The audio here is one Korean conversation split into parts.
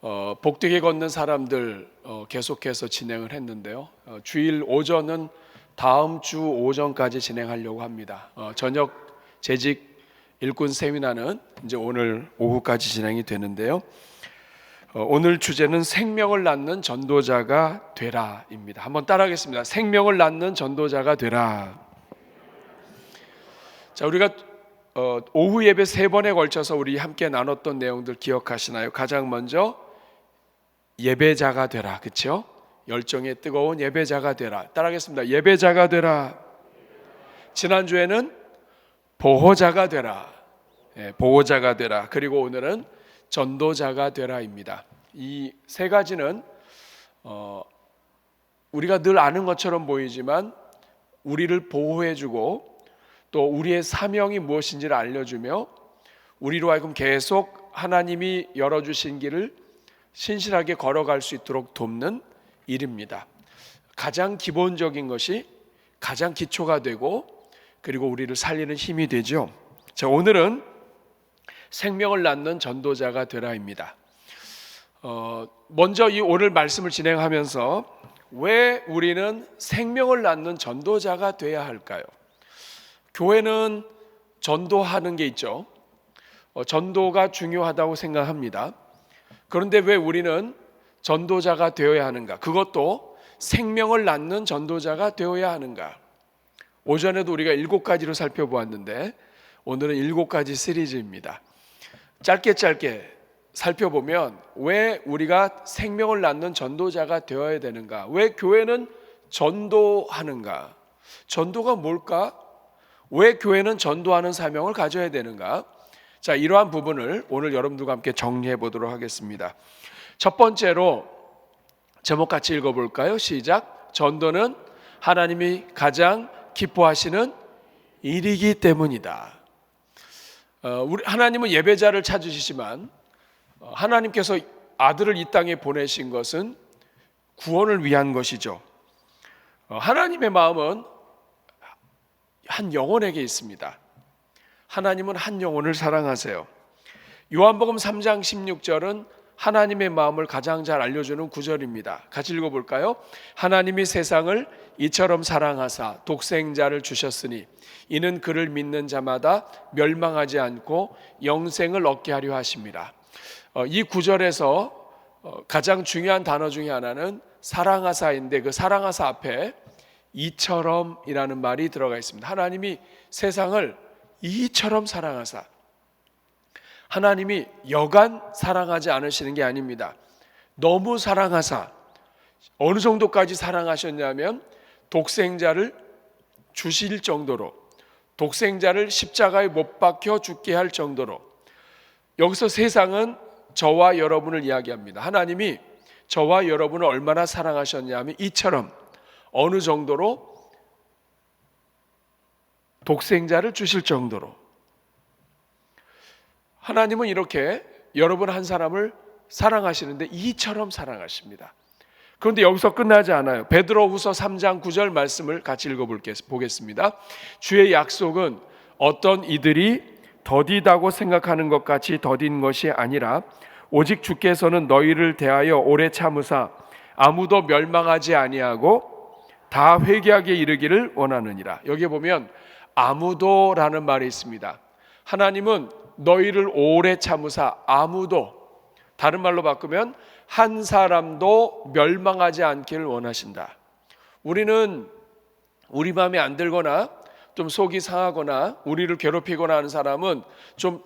복되게 걷는 사람들 계속해서 진행을 했는데요. 주일 오전은 다음 주 오전까지 진행하려고 합니다. 저녁 재직 일꾼 세미나는 이제 오늘 오후까지 진행이 되는데요. 오늘 주제는 생명을 낳는 전도자가 되라입니다. 한번 따라하겠습니다. 생명을 낳는 전도자가 되라. 자, 우리가 오후 예배 3번에 걸쳐서 우리 함께 나눴던 내용들 기억하시나요? 가장 먼저 예배자가 되라, 그렇죠? 열정에 뜨거운 예배자가 되라. 따라하겠습니다. 예배자가 되라. 지난주에는 보호자가 되라. 보호자가 되라. 그리고 오늘은 전도자가 되라입니다. 이 세 가지는 우리가 늘 아는 것처럼 보이지만 우리를 보호해주고 또 우리의 사명이 무엇인지를 알려주며 우리로 하여금 계속 하나님이 열어주신 길을 신실하게 걸어갈 수 있도록 돕는 일입니다. 가장 기본적인 것이 가장 기초가 되고 그리고 우리를 살리는 힘이 되죠. 자, 오늘은 생명을 낳는 전도자가 되라입니다. 먼저 이 오늘 말씀을 진행하면서 왜 우리는 생명을 낳는 전도자가 돼야 할까요? 교회는 전도하는 게 있죠. 전도가 중요하다고 생각합니다. 그런데 왜 우리는 전도자가 되어야 하는가? 그것도 생명을 낳는 전도자가 되어야 하는가? 오전에도 우리가 7가지로 살펴보았는데 오늘은 7가지 시리즈입니다. 짧게 살펴보면 왜 우리가 생명을 낳는 전도자가 되어야 되는가? 왜 교회는 전도하는가? 전도가 뭘까? 왜 교회는 전도하는 사명을 가져야 되는가? 자, 이러한 부분을 오늘 여러분들과 함께 정리해 보도록 하겠습니다. 첫 번째로 제목 같이 읽어볼까요? 시작. 전도는 하나님이 가장 기뻐하시는 일이기 때문이다. 하나님은 예배자를 찾으시지만 하나님께서 아들을 이 땅에 보내신 것은 구원을 위한 것이죠. 하나님의 마음은 한 영혼에게 있습니다. 하나님은 한 영혼을 사랑하세요. 요한복음 3장 16절은 하나님의 마음을 가장 잘 알려주는 구절입니다. 같이 읽어볼까요? 하나님이 세상을 이처럼 사랑하사 독생자를 주셨으니 이는 그를 믿는 자마다 멸망하지 않고 영생을 얻게 하려 하심이라. 이 구절에서 가장 중요한 단어 중에 하나는 사랑하사인데 그 사랑하사 앞에 이처럼이라는 말이 들어가 있습니다. 하나님이 세상을 이처럼 사랑하사, 하나님이 여간 사랑하지 않으시는 게 아닙니다. 너무 사랑하사, 어느 정도까지 사랑하셨냐면 독생자를 주실 정도로, 독생자를 십자가에 못 박혀 죽게 할 정도로. 여기서 세상은 저와 여러분을 이야기합니다. 하나님이 저와 여러분을 얼마나 사랑하셨냐면 이처럼, 어느 정도로? 독생자를 주실 정도로. 하나님은 이렇게 여러분 한 사람을 사랑하시는데 이처럼 사랑하십니다. 그런데 여기서 끝나지 않아요. 베드로후서 3장 9절 말씀을 같이 읽어보겠습니다. 주의 약속은 어떤 이들이 더디다고 생각하는 것 같이 더딘 것이 아니라 오직 주께서는 너희를 대하여 오래 참으사 아무도 멸망하지 아니하고 다 회개하게 이르기를 원하느니라. 여기 보면 아무도라는 말이 있습니다. 하나님은 너희를 오래 참으사 아무도, 다른 말로 바꾸면 한 사람도 멸망하지 않기를 원하신다. 우리는 우리 마음에 안 들거나 좀 속이 상하거나 우리를 괴롭히거나 하는 사람은 좀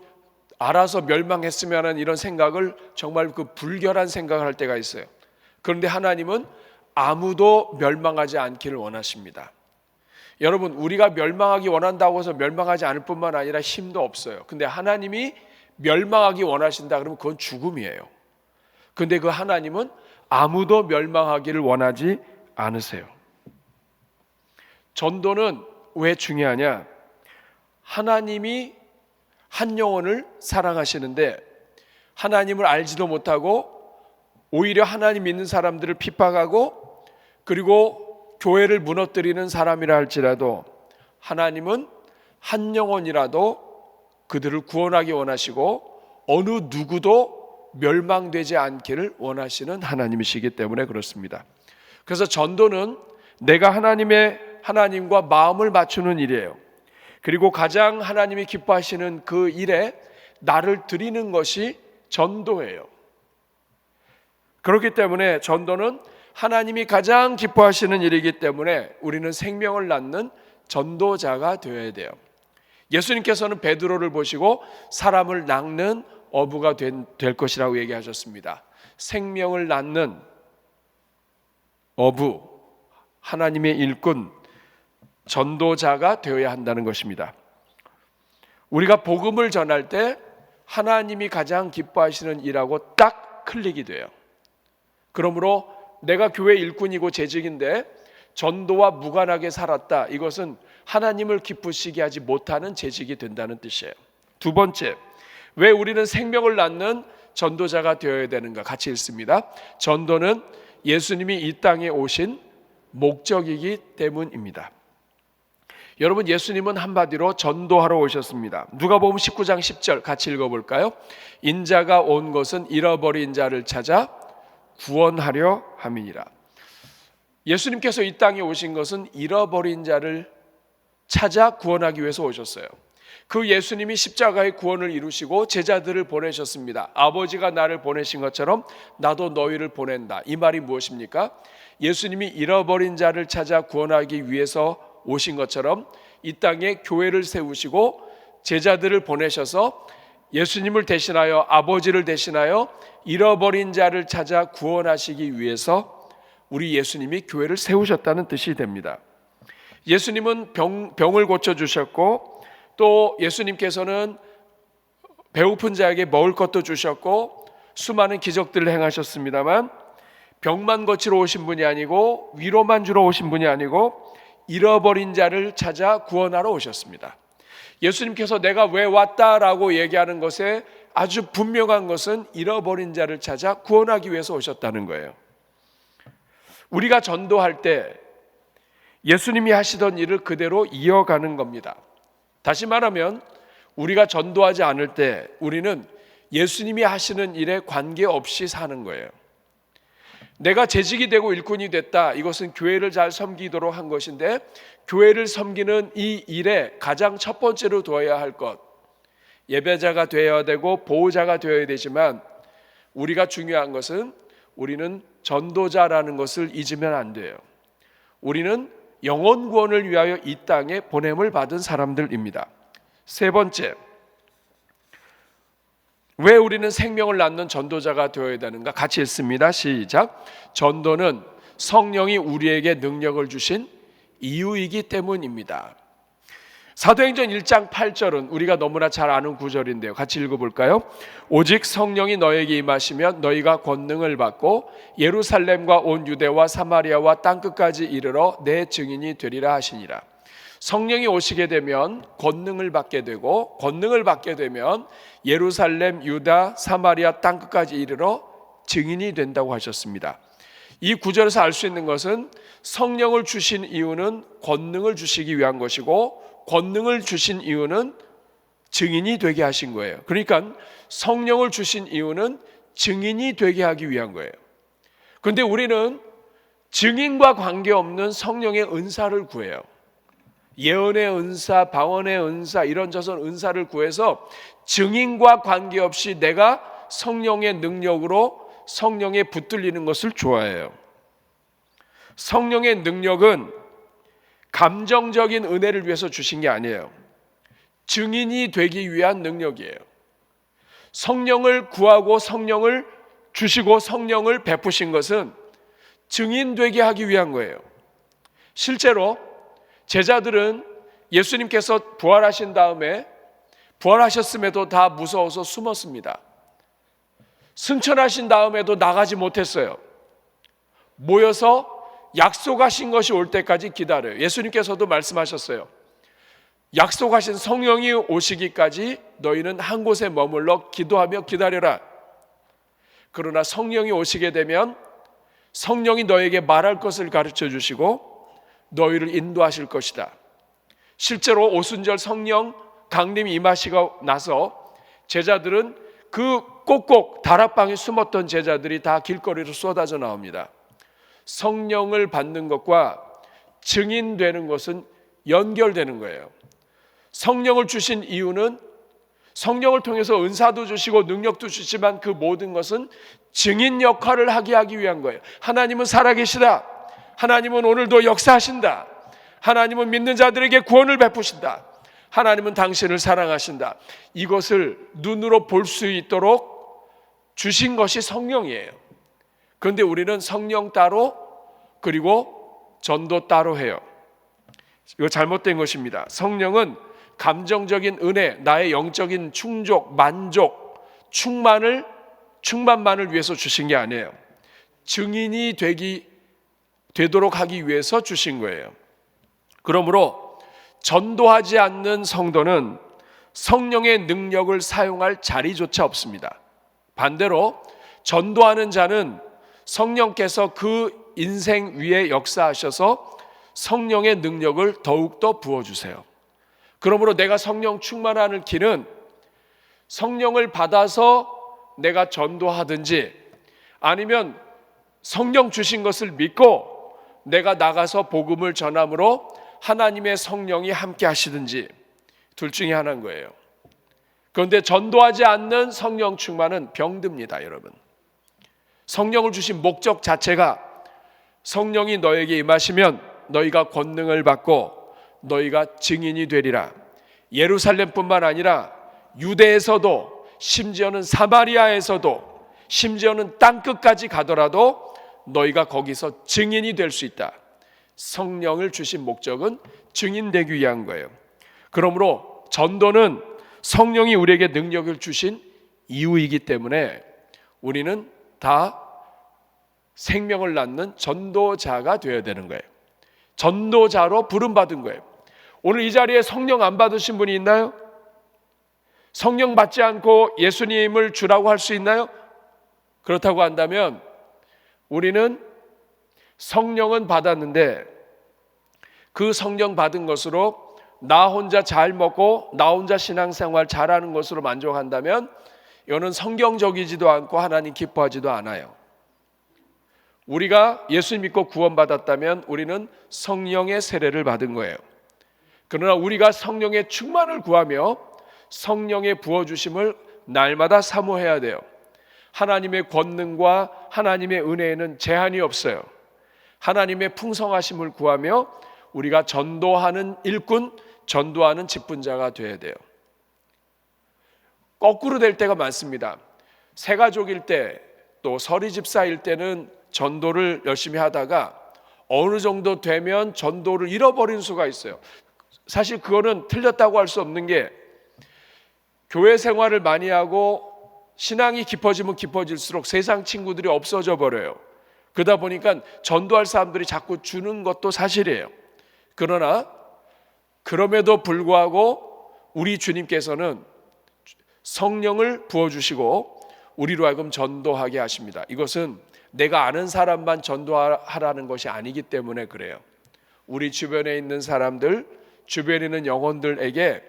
알아서 멸망했으면 하는 이런 생각을, 정말 그 불결한 생각을 할 때가 있어요. 그런데 하나님은 아무도 멸망하지 않기를 원하십니다. 여러분, 우리가 멸망하기 원한다고 해서 멸망하지 않을 뿐만 아니라 힘도 없어요. 근데 하나님이 멸망하기 원하신다 그러면 그건 죽음이에요. 근데 그 하나님은 아무도 멸망하기를 원하지 않으세요. 전도는 왜 중요하냐? 하나님이 한 영혼을 사랑하시는데 하나님을 알지도 못하고 오히려 하나님 믿는 사람들을 핍박하고 그리고 교회를 무너뜨리는 사람이라 할지라도 하나님은 한 영혼이라도 그들을 구원하기 원하시고 어느 누구도 멸망되지 않기를 원하시는 하나님이시기 때문에 그렇습니다. 그래서 전도는 내가 하나님과 마음을 맞추는 일이에요. 그리고 가장 하나님이 기뻐하시는 그 일에 나를 드리는 것이 전도예요. 그렇기 때문에 전도는 하나님이 가장 기뻐하시는 일이기 때문에 우리는 생명을 낳는 전도자가 되어야 돼요. 예수님께서는 베드로를 보시고 사람을 낚는 어부가 될 것이라고 얘기하셨습니다. 생명을 낳는 어부, 하나님의 일꾼, 전도자가 되어야 한다는 것입니다. 우리가 복음을 전할 때 하나님이 가장 기뻐하시는 일하고 딱 클릭이 돼요. 그러므로 내가 교회 일꾼이고 재직인데 전도와 무관하게 살았다. 이것은 하나님을 기쁘시게 하지 못하는 재직이 된다는 뜻이에요. 두 번째, 왜 우리는 생명을 낳는 전도자가 되어야 되는가? 같이 읽습니다. 전도는 예수님이 이 땅에 오신 목적이기 때문입니다. 여러분, 예수님은 한마디로 전도하러 오셨습니다. 누가복음 19장 10절 같이 읽어볼까요? 인자가 온 것은 잃어버린 자를 찾아 구원하려 함이니라. 예수님께서 이 땅에 오신 것은 잃어버린 자를 찾아 구원하기 위해서 오셨어요. 그 예수님이 십자가의 구원을 이루시고 제자들을 보내셨습니다. 아버지가 나를 보내신 것처럼 나도 너희를 보낸다. 이 말이 무엇입니까? 예수님이 잃어버린 자를 찾아 구원하기 위해서 오신 것처럼 이 땅에 교회를 세우시고 제자들을 보내셔서 예수님을 대신하여, 아버지를 대신하여 잃어버린 자를 찾아 구원하시기 위해서 우리 예수님이 교회를 세우셨다는 뜻이 됩니다. 예수님은 병을 고쳐주셨고, 또 예수님께서는 배고픈 자에게 먹을 것도 주셨고 수많은 기적들을 행하셨습니다만, 병만 고치러 오신 분이 아니고 위로만 주러 오신 분이 아니고 잃어버린 자를 찾아 구원하러 오셨습니다. 예수님께서 내가 왜 왔다라고 얘기하는 것에 아주 분명한 것은 잃어버린 자를 찾아 구원하기 위해서 오셨다는 거예요. 우리가 전도할 때 예수님이 하시던 일을 그대로 이어가는 겁니다. 다시 말하면 우리가 전도하지 않을 때 우리는 예수님이 하시는 일에 관계없이 사는 거예요. 내가 재직이 되고 일꾼이 됐다, 이것은 교회를 잘 섬기도록 한 것인데, 교회를 섬기는 이 일에 가장 첫 번째로 두어야 할 것, 예배자가 되어야 되고 보호자가 되어야 되지만, 우리가 중요한 것은 우리는 전도자라는 것을 잊으면 안 돼요. 우리는 영혼 구원을 위하여 이 땅에 보냄을 받은 사람들입니다. 세 번째, 왜 우리는 생명을 낳는 전도자가 되어야 되는가? 같이 읽습니다. 시작. 전도는 성령이 우리에게 능력을 주신 이유이기 때문입니다. 사도행전 1장 8절은 우리가 너무나 잘 아는 구절인데요. 같이 읽어볼까요? 오직 성령이 너에게 임하시면 너희가 권능을 받고 예루살렘과 온 유대와 사마리아와 땅끝까지 이르러 내 증인이 되리라 하시니라. 성령이 오시게 되면 권능을 받게 되고, 권능을 받게 되면 예루살렘, 유다, 사마리아 땅끝까지 이르러 증인이 된다고 하셨습니다. 이 구절에서 알 수 있는 것은 성령을 주신 이유는 권능을 주시기 위한 것이고, 권능을 주신 이유는 증인이 되게 하신 거예요. 그러니까 성령을 주신 이유는 증인이 되게 하기 위한 거예요. 그런데 우리는 증인과 관계없는 성령의 은사를 구해요. 예언의 은사, 방언의 은사, 이런저런 은사를 구해서 증인과 관계없이 내가 성령의 능력으로 성령에 붙들리는 것을 좋아해요. 성령의 능력은 감정적인 은혜를 위해서 주신 게 아니에요. 증인이 되기 위한 능력이에요. 성령을 구하고 성령을 주시고 성령을 베푸신 것은 증인 되게 하기 위한 거예요. 실제로 제자들은 예수님께서 부활하신 다음에, 부활하셨음에도 다 무서워서 숨었습니다. 승천하신 다음에도 나가지 못했어요. 모여서 약속하신 것이 올 때까지 기다려요. 예수님께서도 말씀하셨어요. 약속하신 성령이 오시기까지 너희는 한 곳에 머물러 기도하며 기다려라. 그러나 성령이 오시게 되면 성령이 너에게 말할 것을 가르쳐 주시고 너희를 인도하실 것이다. 실제로 오순절 성령 강림이 임하시고 나서 제자들은 그 꼭꼭 다락방에 숨었던 제자들이 다 길거리로 쏟아져 나옵니다. 성령을 받는 것과 증인되는 것은 연결되는 거예요. 성령을 주신 이유는 성령을 통해서 은사도 주시고 능력도 주시지만 그 모든 것은 증인 역할을 하기 위한 거예요. 하나님은 살아계시다. 하나님은 오늘도 역사하신다. 하나님은 믿는 자들에게 구원을 베푸신다. 하나님은 당신을 사랑하신다. 이것을 눈으로 볼 수 있도록 주신 것이 성령이에요. 그런데 우리는 성령 따로 그리고 전도 따로 해요. 이거 잘못된 것입니다. 성령은 감정적인 은혜, 나의 영적인 충족, 만족, 충만만을 위해서 주신 게 아니에요. 증인이 되도록 하기 위해서 주신 거예요. 그러므로 전도하지 않는 성도는 성령의 능력을 사용할 자리조차 없습니다. 반대로 전도하는 자는 성령께서 그 인생 위에 역사하셔서 성령의 능력을 더욱더 부어주세요. 그러므로 내가 성령 충만하는 길은 성령을 받아서 내가 전도하든지 아니면 성령 주신 것을 믿고 내가 나가서 복음을 전함으로 하나님의 성령이 함께 하시든지 둘 중에 하나인 거예요. 그런데 전도하지 않는 성령 충만은 병듭니다, 여러분. 성령을 주신 목적 자체가 성령이 너에게 임하시면 너희가 권능을 받고 너희가 증인이 되리라. 예루살렘뿐만 아니라 유대에서도 심지어는 사마리아에서도 심지어는 땅끝까지 가더라도 너희가 거기서 증인이 될 수 있다. 성령을 주신 목적은 증인되기 위한 거예요. 그러므로 전도는 성령이 우리에게 능력을 주신 이유이기 때문에 우리는 다 생명을 낳는 전도자가 되어야 되는 거예요. 전도자로 부름받은 거예요. 오늘 이 자리에 성령 안 받으신 분이 있나요? 성령 받지 않고 예수님을 주라고 할 수 있나요? 그렇다고 한다면 우리는 성령은 받았는데 그 성령 받은 것으로 나 혼자 잘 먹고 나 혼자 신앙생활 잘하는 것으로 만족한다면 이거는 성경적이지도 않고 하나님 기뻐하지도 않아요. 우리가 예수 믿고 구원받았다면 우리는 성령의 세례를 받은 거예요. 그러나 우리가 성령의 충만을 구하며 성령의 부어주심을 날마다 사모해야 돼요. 하나님의 권능과 하나님의 은혜에는 제한이 없어요. 하나님의 풍성하심을 구하며 우리가 전도하는 일꾼, 전도하는 직분자가 되어야 돼요. 거꾸로 될 때가 많습니다. 새가족일 때 또 서리 집사일 때는 전도를 열심히 하다가 어느 정도 되면 전도를 잃어버린 수가 있어요. 사실 그거는 틀렸다고 할 수 없는 게 교회 생활을 많이 하고 신앙이 깊어지면 깊어질수록 세상 친구들이 없어져 버려요. 그러다 보니까 전도할 사람들이 자꾸 주는 것도 사실이에요. 그러나 그럼에도 불구하고 우리 주님께서는 성령을 부어주시고 우리로 하여금 전도하게 하십니다. 이것은 내가 아는 사람만 전도하라는 것이 아니기 때문에 그래요. 우리 주변에 있는 사람들, 주변에 있는 영혼들에게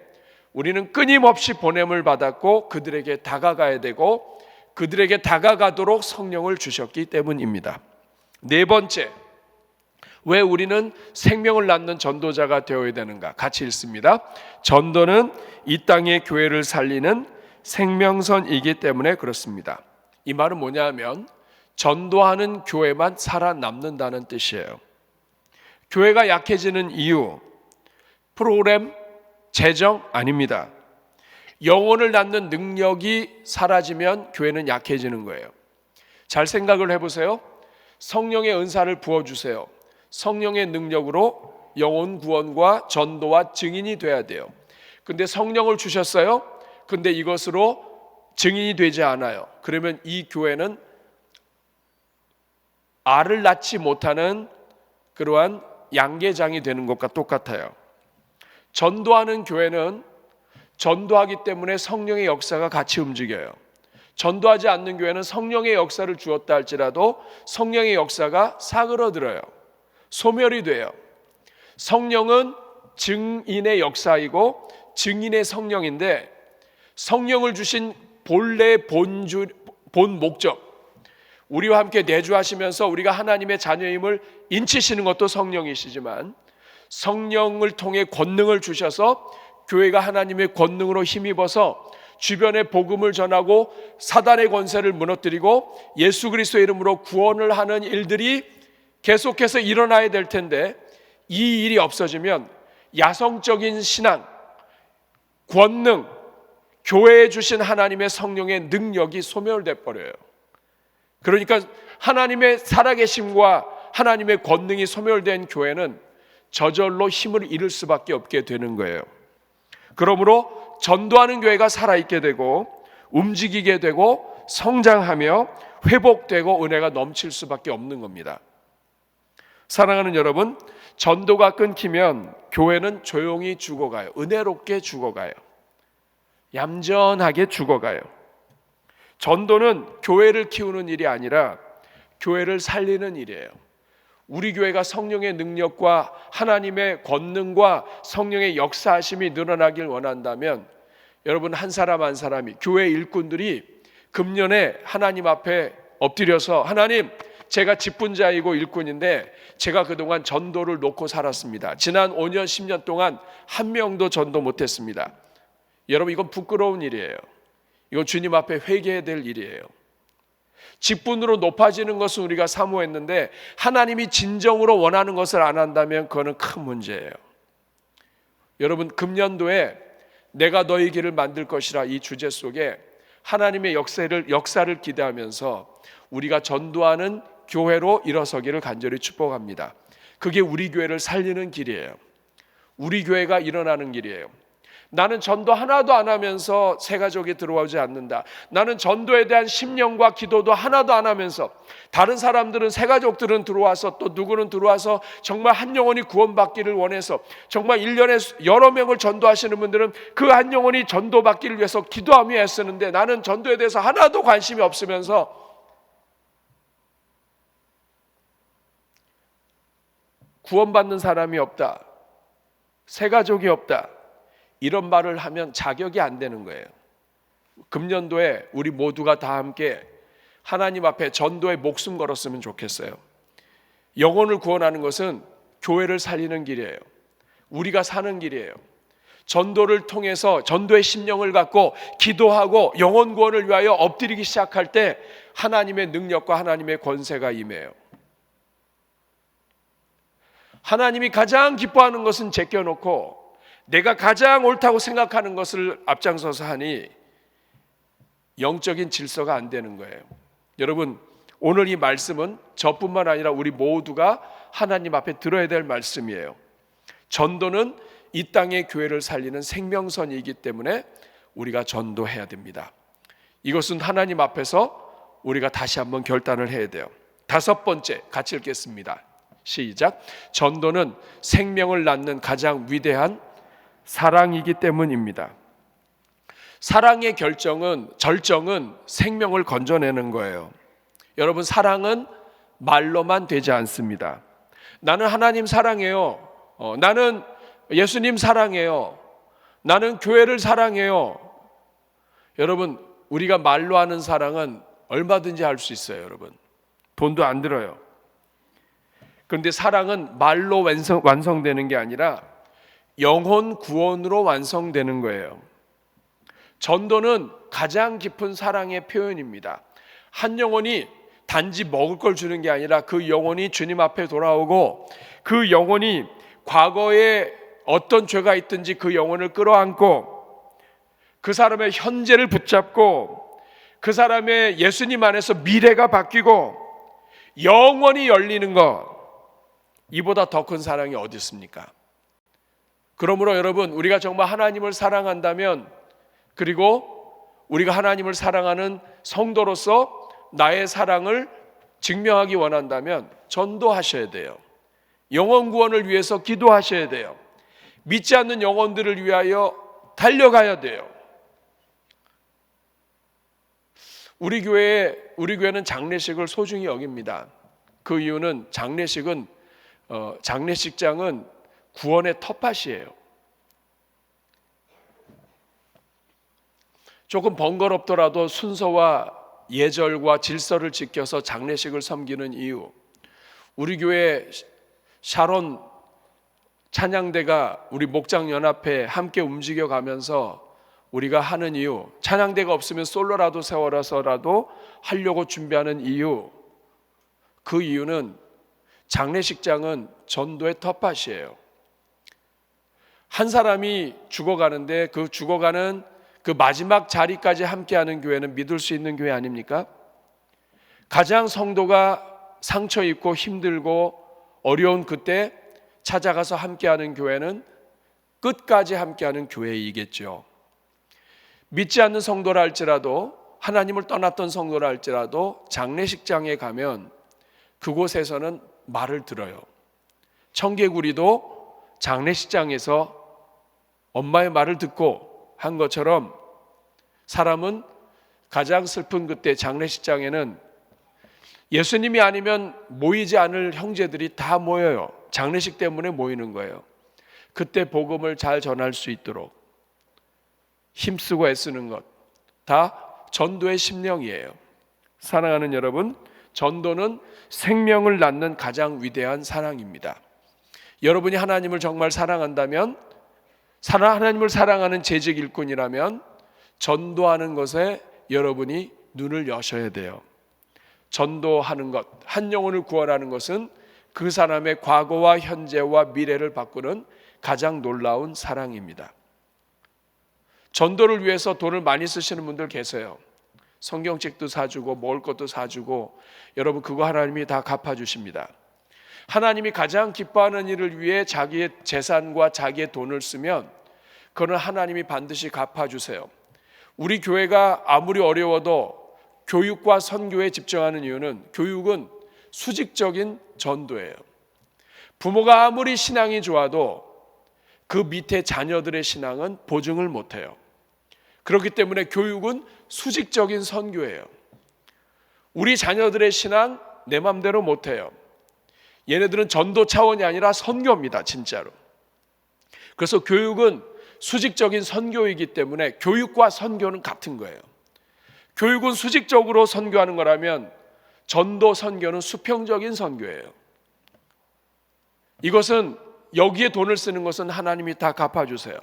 우리는 끊임없이 보냄을 받았고 그들에게 다가가야 되고 그들에게 다가가도록 성령을 주셨기 때문입니다. 네 번째, 왜 우리는 생명을 낳는 전도자가 되어야 되는가? 같이 읽습니다. 전도는 이 땅의 교회를 살리는 생명선이기 때문에 그렇습니다. 이 말은 뭐냐 하면 전도하는 교회만 살아남는다는 뜻이에요. 교회가 약해지는 이유, 프로그램, 재정 아닙니다. 영혼을 낳는 능력이 사라지면 교회는 약해지는 거예요. 잘 생각을 해보세요. 성령의 은사를 부어주세요. 성령의 능력으로 영혼 구원과 전도와 증인이 돼야 돼요. 근데 성령을 주셨어요. 근데 이것으로 증인이 되지 않아요. 그러면 이 교회는 알을 낳지 못하는 그러한 양계장이 되는 것과 똑같아요. 전도하는 교회는 전도하기 때문에 성령의 역사가 같이 움직여요. 전도하지 않는 교회는 성령의 역사를 주었다 할지라도 성령의 역사가 사그러들어요. 소멸이 돼요. 성령은 증인의 역사이고 증인의 성령인데 성령을 주신 본래 본 목적, 우리와 함께 내주하시면서 우리가 하나님의 자녀임을 인치시는 것도 성령이시지만 성령을 통해 권능을 주셔서 교회가 하나님의 권능으로 힘입어서 주변에 복음을 전하고 사단의 권세를 무너뜨리고 예수 그리스도의 이름으로 구원을 하는 일들이 계속해서 일어나야 될 텐데, 이 일이 없어지면 야성적인 신앙, 권능, 교회에 주신 하나님의 성령의 능력이 소멸돼 버려요. 그러니까 하나님의 살아계심과 하나님의 권능이 소멸된 교회는 저절로 힘을 잃을 수밖에 없게 되는 거예요. 그러므로 전도하는 교회가 살아있게 되고 움직이게 되고 성장하며 회복되고 은혜가 넘칠 수밖에 없는 겁니다. 사랑하는 여러분, 전도가 끊기면 교회는 조용히 죽어가요. 은혜롭게 죽어가요. 얌전하게 죽어가요. 전도는 교회를 키우는 일이 아니라 교회를 살리는 일이에요. 우리 교회가 성령의 능력과 하나님의 권능과 성령의 역사하심이 늘어나길 원한다면 여러분, 한 사람 한 사람이, 교회 일꾼들이 금년에 하나님 앞에 엎드려서, 하나님, 제가 직분자이고 일꾼인데 제가 그동안 전도를 놓고 살았습니다. 지난 5년 10년 동안 한 명도 전도 못했습니다. 여러분, 이건 부끄러운 일이에요. 이건 주님 앞에 회개해야 될 일이에요. 직분으로 높아지는 것은 우리가 사모했는데 하나님이 진정으로 원하는 것을 안 한다면 그거는 큰 문제예요. 여러분, 금년도에 내가 너희 길을 만들 것이라 이 주제 속에 하나님의 역사를 기대하면서 우리가 전도하는 교회로 일어서기를 간절히 축복합니다. 그게 우리 교회를 살리는 길이에요. 우리 교회가 일어나는 길이에요. 나는 전도 하나도 안 하면서 새 가족이 들어오지 않는다. 나는 전도에 대한 심령과 기도도 하나도 안 하면서, 다른 사람들은, 새 가족들은 들어와서, 또 누구는 들어와서 정말 한 영혼이 구원받기를 원해서, 정말 1년에 여러 명을 전도하시는 분들은 그 한 영혼이 전도받기를 위해서 기도하며 애쓰는데, 나는 전도에 대해서 하나도 관심이 없으면서 구원받는 사람이 없다, 새 가족이 없다, 이런 말을 하면 자격이 안 되는 거예요. 금년도에 우리 모두가 다 함께 하나님 앞에 전도에 목숨 걸었으면 좋겠어요. 영혼을 구원하는 것은 교회를 살리는 길이에요. 우리가 사는 길이에요. 전도를 통해서 전도의 심령을 갖고 기도하고 영혼 구원을 위하여 엎드리기 시작할 때 하나님의 능력과 하나님의 권세가 임해요. 하나님이 가장 기뻐하는 것은 제껴놓고 내가 가장 옳다고 생각하는 것을 앞장서서 하니 영적인 질서가 안 되는 거예요. 여러분, 오늘 이 말씀은 저뿐만 아니라 우리 모두가 하나님 앞에 들어야 될 말씀이에요. 전도는 이 땅의 교회를 살리는 생명선이기 때문에 우리가 전도해야 됩니다. 이것은 하나님 앞에서 우리가 다시 한번 결단을 해야 돼요. 5번째, 같이 읽겠습니다. 시작. 전도는 생명을 낳는 가장 위대한 사랑이기 때문입니다. 사랑의 절정은 생명을 건져내는 거예요. 여러분, 사랑은 말로만 되지 않습니다. 나는 하나님 사랑해요. 나는 예수님 사랑해요. 나는 교회를 사랑해요. 여러분, 우리가 말로 하는 사랑은 얼마든지 할 수 있어요. 여러분, 돈도 안 들어요. 그런데 사랑은 말로 완성되는 게 아니라 영혼 구원으로 완성되는 거예요. 전도는 가장 깊은 사랑의 표현입니다. 한 영혼이 단지 먹을 걸 주는 게 아니라 그 영혼이 주님 앞에 돌아오고, 그 영혼이 과거에 어떤 죄가 있든지 그 영혼을 끌어안고 그 사람의 현재를 붙잡고 그 사람의 예수님 안에서 미래가 바뀌고 영원히 열리는 것, 이보다 더 큰 사랑이 어디 있습니까? 그러므로 여러분, 우리가 정말 하나님을 사랑한다면, 그리고 우리가 하나님을 사랑하는 성도로서 나의 사랑을 증명하기 원한다면 전도하셔야 돼요. 영혼 구원을 위해서 기도하셔야 돼요. 믿지 않는 영혼들을 위하여 달려가야 돼요. 우리 교회는 장례식을 소중히 여깁니다. 그 이유는 장례식장은 구원의 텃밭이에요. 조금 번거롭더라도 순서와 예절과 질서를 지켜서 장례식을 섬기는 이유, 우리 교회 샤론 찬양대가 우리 목장연합회 함께 움직여가면서 우리가 하는 이유, 찬양대가 없으면 솔로라도 세워라서라도 하려고 준비하는 이유, 그 이유는 장례식장은 전도의 텃밭이에요. 한 사람이 죽어가는데 그 죽어가는 그 마지막 자리까지 함께하는 교회는 믿을 수 있는 교회 아닙니까? 가장 성도가 상처 입고 힘들고 어려운 그때 찾아가서 함께하는 교회는 끝까지 함께하는 교회이겠죠. 믿지 않는 성도라 할지라도, 하나님을 떠났던 성도라 할지라도 장례식장에 가면 그곳에서는 말을 들어요. 청개구리도 장례식장에서 엄마의 말을 듣고 한 것처럼 사람은 가장 슬픈 그때 장례식장에는 예수님이 아니면 모이지 않을 형제들이 다 모여요. 장례식 때문에 모이는 거예요. 그때 복음을 잘 전할 수 있도록 힘쓰고 애쓰는 것, 다 전도의 심령이에요. 사랑하는 여러분, 전도는 생명을 낳는 가장 위대한 사랑입니다. 여러분이 하나님을 정말 사랑한다면, 하나님을 사랑하는 재직 일꾼이라면 전도하는 것에 여러분이 눈을 여셔야 돼요. 전도하는 것, 한 영혼을 구원하는 것은 그 사람의 과거와 현재와 미래를 바꾸는 가장 놀라운 사랑입니다. 전도를 위해서 돈을 많이 쓰시는 분들 계세요. 성경책도 사주고 먹을 것도 사주고, 여러분 그거 하나님이 다 갚아주십니다. 하나님이 가장 기뻐하는 일을 위해 자기의 재산과 자기의 돈을 쓰면 그거는 하나님이 반드시 갚아주세요. 우리 교회가 아무리 어려워도 교육과 선교에 집중하는 이유는, 교육은 수직적인 전도예요. 부모가 아무리 신앙이 좋아도 그 밑에 자녀들의 신앙은 보증을 못해요. 그렇기 때문에 교육은 수직적인 선교예요. 우리 자녀들의 신앙 내 맘대로 못해요. 얘네들은 전도 차원이 아니라 선교입니다, 진짜로. 그래서 교육은 수직적인 선교이기 때문에 교육과 선교는 같은 거예요. 교육은 수직적으로 선교하는 거라면 전도 선교는 수평적인 선교예요. 이것은 여기에 돈을 쓰는 것은 하나님이 다 갚아주세요.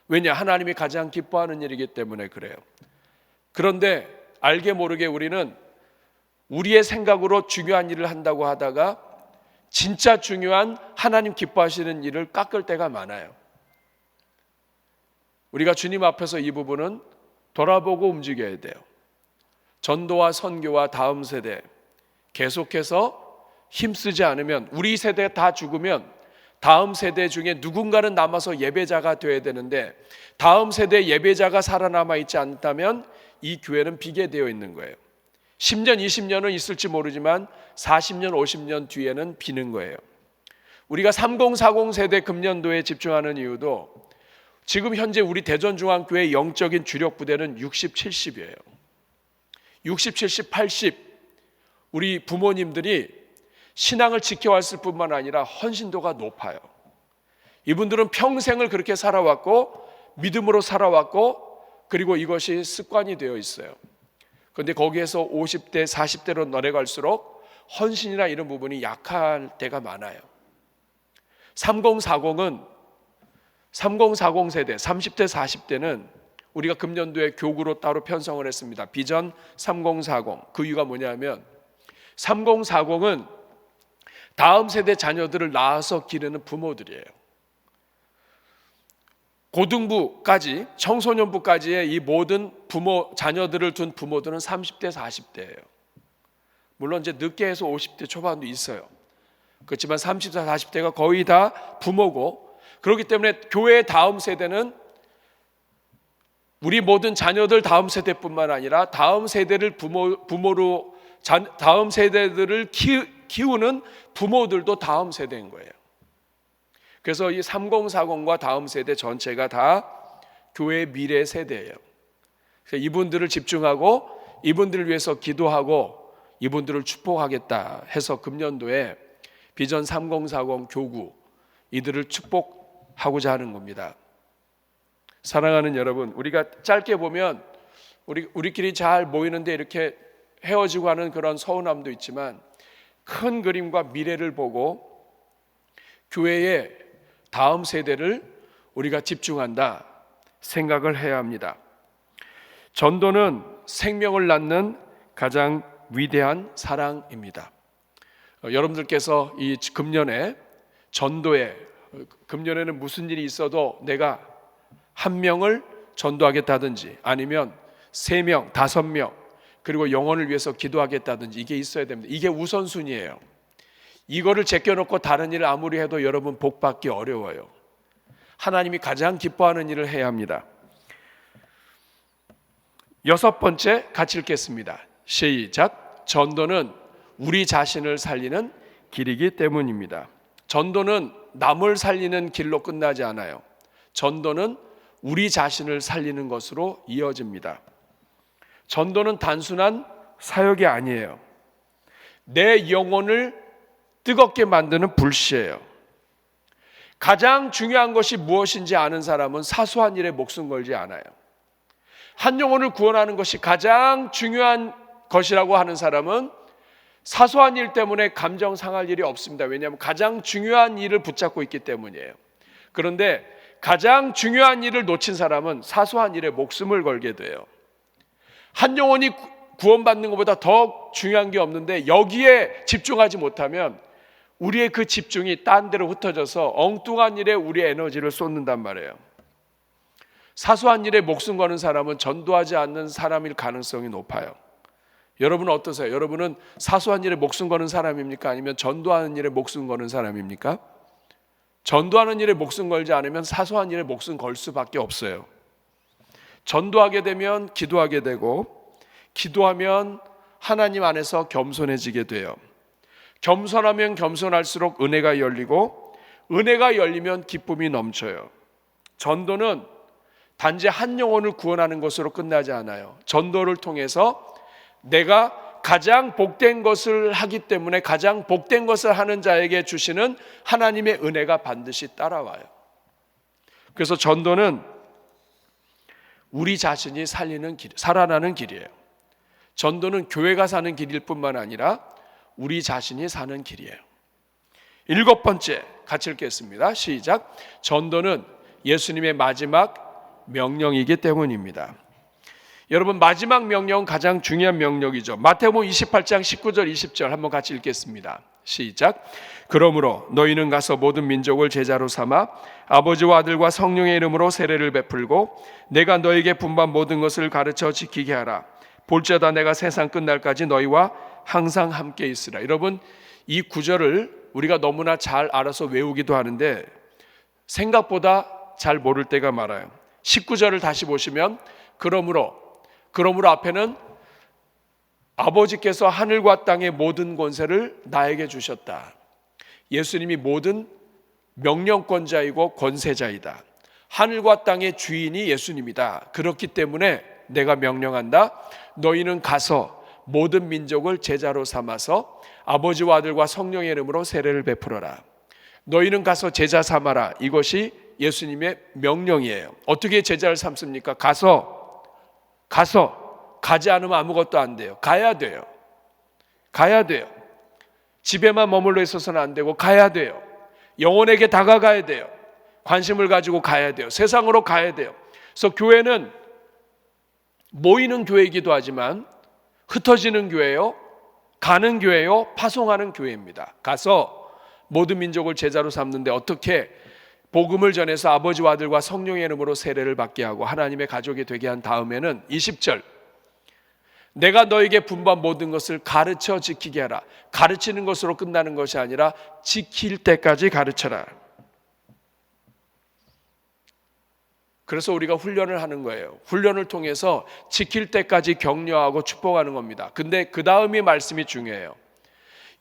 왜냐? 하나님이 가장 기뻐하는 일이기 때문에 그래요. 그런데 알게 모르게 우리는 우리의 생각으로 중요한 일을 한다고 하다가 진짜 중요한 하나님 기뻐하시는 일을 깎을 때가 많아요. 우리가 주님 앞에서 이 부분은 돌아보고 움직여야 돼요. 전도와 선교와 다음 세대 계속해서 힘쓰지 않으면, 우리 세대 다 죽으면 다음 세대 중에 누군가는 남아서 예배자가 되어야 되는데, 다음 세대 예배자가 살아남아 있지 않다면 이 교회는 비게 되어 있는 거예요. 10년, 20년은 있을지 모르지만 40년, 50년 뒤에는 비는 거예요. 우리가 3040 세대 금년도에 집중하는 이유도, 지금 현재 우리 대전중앙교회 영적인 주력 부대는 60, 70이에요. 60, 70, 80 우리 부모님들이 신앙을 지켜왔을 뿐만 아니라 헌신도가 높아요. 이분들은 평생을 그렇게 살아왔고 믿음으로 살아왔고, 그리고 이것이 습관이 되어 있어요. 그런데 거기에서 50대, 40대로 내려갈수록 헌신이나 이런 부분이 약할 때가 많아요. 3040은 3040 세대, 30대, 40대는 우리가 금년도에 교구로 따로 편성을 했습니다. 비전 3040. 그 이유가 뭐냐면 3040은 다음 세대 자녀들을 낳아서 기르는 부모들이에요. 고등부까지, 청소년부까지의 이 모든 자녀들을 둔 부모들은 30대, 40대예요. 물론 이제 늦게 해서 50대 초반도 있어요. 그렇지만 30대, 40대가 거의 다 부모고, 그렇기 때문에 교회의 다음 세대는 우리 모든 자녀들 다음 세대뿐만 아니라 다음 세대를 부모로 다음 세대들을 키우는 부모들도 다음 세대인 거예요. 그래서 이 3040과 다음 세대 전체가 다 교회의 미래 세대예요. 그래서 이분들을 집중하고 이분들을 위해서 기도하고 이분들을 축복하겠다 해서 금년도에 비전 3040 교구 이들을 축복하고자 하는 겁니다. 사랑하는 여러분, 우리가 짧게 보면 우리끼리 잘 모이는데 이렇게 헤어지고 하는 그런 서운함도 있지만 큰 그림과 미래를 보고 교회의 다음 세대를 우리가 집중한다 생각을 해야 합니다. 전도는 생명을 낳는 가장 위대한 사랑입니다. 여러분들께서 이 금년에 전도에, 금년에는 무슨 일이 있어도 내가 한 명을 전도하겠다든지 아니면 3명, 5명 그리고 영혼을 위해서 기도하겠다든지 이게 있어야 됩니다. 이게 우선순위예요. 이거를 제껴놓고 다른 일을 아무리 해도 여러분 복받기 어려워요. 하나님이 가장 기뻐하는 일을 해야 합니다. 6번째 같이 읽겠습니다. 시작. 전도는 우리 자신을 살리는 길이기 때문입니다. 전도는 남을 살리는 길로 끝나지 않아요. 전도는 우리 자신을 살리는 것으로 이어집니다. 전도는 단순한 사역이 아니에요. 내 영혼을 뜨겁게 만드는 불씨예요. 가장 중요한 것이 무엇인지 아는 사람은 사소한 일에 목숨 걸지 않아요. 한 영혼을 구원하는 것이 가장 중요한 것이라고 하는 사람은 사소한 일 때문에 감정 상할 일이 없습니다. 왜냐하면 가장 중요한 일을 붙잡고 있기 때문이에요. 그런데 가장 중요한 일을 놓친 사람은 사소한 일에 목숨을 걸게 돼요. 한 영혼이 구원받는 것보다 더 중요한 게 없는데 여기에 집중하지 못하면 우리의 그 집중이 딴 데로 흩어져서 엉뚱한 일에 우리의 에너지를 쏟는단 말이에요. 사소한 일에 목숨 거는 사람은 전도하지 않는 사람일 가능성이 높아요. 여러분은 어떠세요? 여러분은 사소한 일에 목숨 거는 사람입니까? 아니면 전도하는 일에 목숨 거는 사람입니까? 전도하는 일에 목숨 걸지 않으면 사소한 일에 목숨 걸 수밖에 없어요. 전도하게 되면 기도하게 되고 기도하면 하나님 안에서 겸손해지게 돼요. 겸손하면 겸손할수록 은혜가 열리고 은혜가 열리면 기쁨이 넘쳐요. 전도는 단지 한 영혼을 구원하는 것으로 끝나지 않아요. 전도를 통해서 내가 가장 복된 것을 하기 때문에 가장 복된 것을 하는 자에게 주시는 하나님의 은혜가 반드시 따라와요. 그래서 전도는 우리 자신이 살아나는 길이에요. 전도는 교회가 사는 길일 뿐만 아니라 우리 자신이 사는 길이에요. 7번째 같이 읽겠습니다. 시작. 전도는 예수님의 마지막 명령이기 때문입니다. 여러분, 마지막 명령은 가장 중요한 명령이죠. 마태복음 28장 19절 20절 한번 같이 읽겠습니다. 시작. 그러므로 너희는 가서 모든 민족을 제자로 삼아 아버지와 아들과 성령의 이름으로 세례를 베풀고 내가 너에게 분반 모든 것을 가르쳐 지키게 하라. 볼지어다 내가 세상 끝날까지 너희와 항상 함께 있으라. 여러분, 이 구절을 우리가 너무나 잘 알아서 외우기도 하는데 생각보다 잘 모를 때가 많아요. 19절을 다시 보시면 그러므로 앞에는 아버지께서 하늘과 땅의 모든 권세를 나에게 주셨다. 예수님이 모든 명령권자이고 권세자이다. 하늘과 땅의 주인이 예수님이다. 그렇기 때문에 내가 명령한다. 너희는 가서 모든 민족을 제자로 삼아서 아버지와 아들과 성령의 이름으로 세례를 베풀어라. 너희는 가서 제자 삼아라. 이것이 예수님의 명령이에요. 어떻게 제자를 삼습니까? 가지 않으면 아무것도 안 돼요. 가야 돼요. 집에만 머물러 있어서는 안 되고 가야 돼요. 영혼에게 다가가야 돼요. 관심을 가지고 가야 돼요. 세상으로 가야 돼요. 그래서 교회는 모이는 교회이기도 하지만 흩어지는 교회요, 가는 교회요, 파송하는 교회입니다. 가서 모든 민족을 제자로 삼는데 어떻게 복음을 전해서 아버지와 아들과 성령의 이름으로 세례를 받게 하고 하나님의 가족이 되게 한 다음에는 20절 내가 너에게 분반 모든 것을 가르쳐 지키게 하라. 가르치는 것으로 끝나는 것이 아니라 지킬 때까지 가르쳐라. 그래서 우리가 훈련을 하는 거예요. 훈련을 통해서 지킬 때까지 격려하고 축복하는 겁니다. 근데 그 다음이 말씀이 중요해요.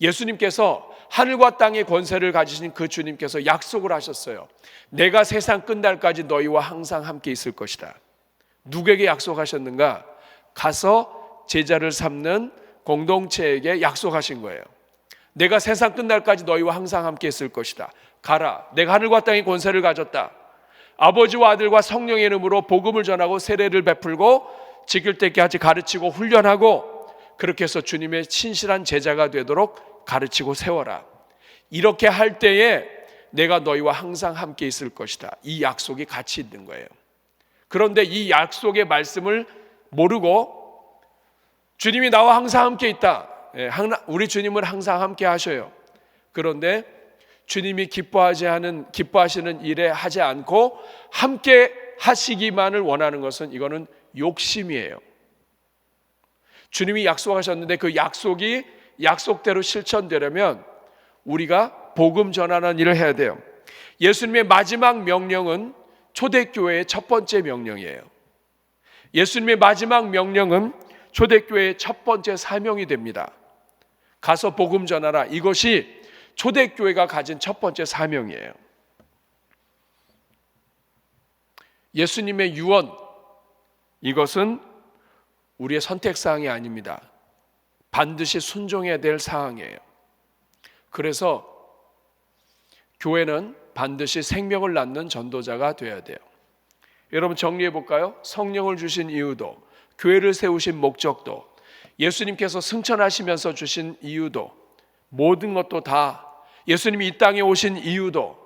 예수님께서 하늘과 땅의 권세를 가지신 그 주님께서 약속을 하셨어요. 내가 세상 끝날까지 너희와 항상 함께 있을 것이다. 누구에게 약속하셨는가? 가서 제자를 삼는 공동체에게 약속하신 거예요. 내가 세상 끝날까지 너희와 항상 함께 있을 것이다. 가라. 내가 하늘과 땅의 권세를 가졌다. 아버지와 아들과 성령의 이름으로 복음을 전하고 세례를 베풀고 지킬 때까지 가르치고 훈련하고 그렇게 해서 주님의 신실한 제자가 되도록 가르치고 세워라. 이렇게 할 때에 내가 너희와 항상 함께 있을 것이다. 이 약속이 같이 있는 거예요. 그런데 이 약속의 말씀을 모르고 주님이 나와 항상 함께 있다. 우리 주님은 항상 함께 하셔요. 그런데 주님이 기뻐하시는 일에 하지 않고 함께 하시기만을 원하는 것은 이거는 욕심이에요. 주님이 약속하셨는데 그 약속이 약속대로 실천되려면 우리가 복음 전하는 일을 해야 돼요. 예수님의 마지막 명령은 초대교회의 첫 번째 명령이에요. 예수님의 마지막 명령은 초대교회의 첫 번째 사명이 됩니다. 가서 복음 전하라. 이것이 초대교회가 가진 첫 번째 사명이에요. 예수님의 유언, 이것은 우리의 선택사항이 아닙니다. 반드시 순종해야 될 사항이에요. 그래서 교회는 반드시 생명을 낳는 전도자가 되어야 돼요. 여러분 정리해 볼까요? 성령을 주신 이유도, 교회를 세우신 목적도, 예수님께서 승천하시면서 주신 이유도, 모든 것도 다, 예수님이 이 땅에 오신 이유도,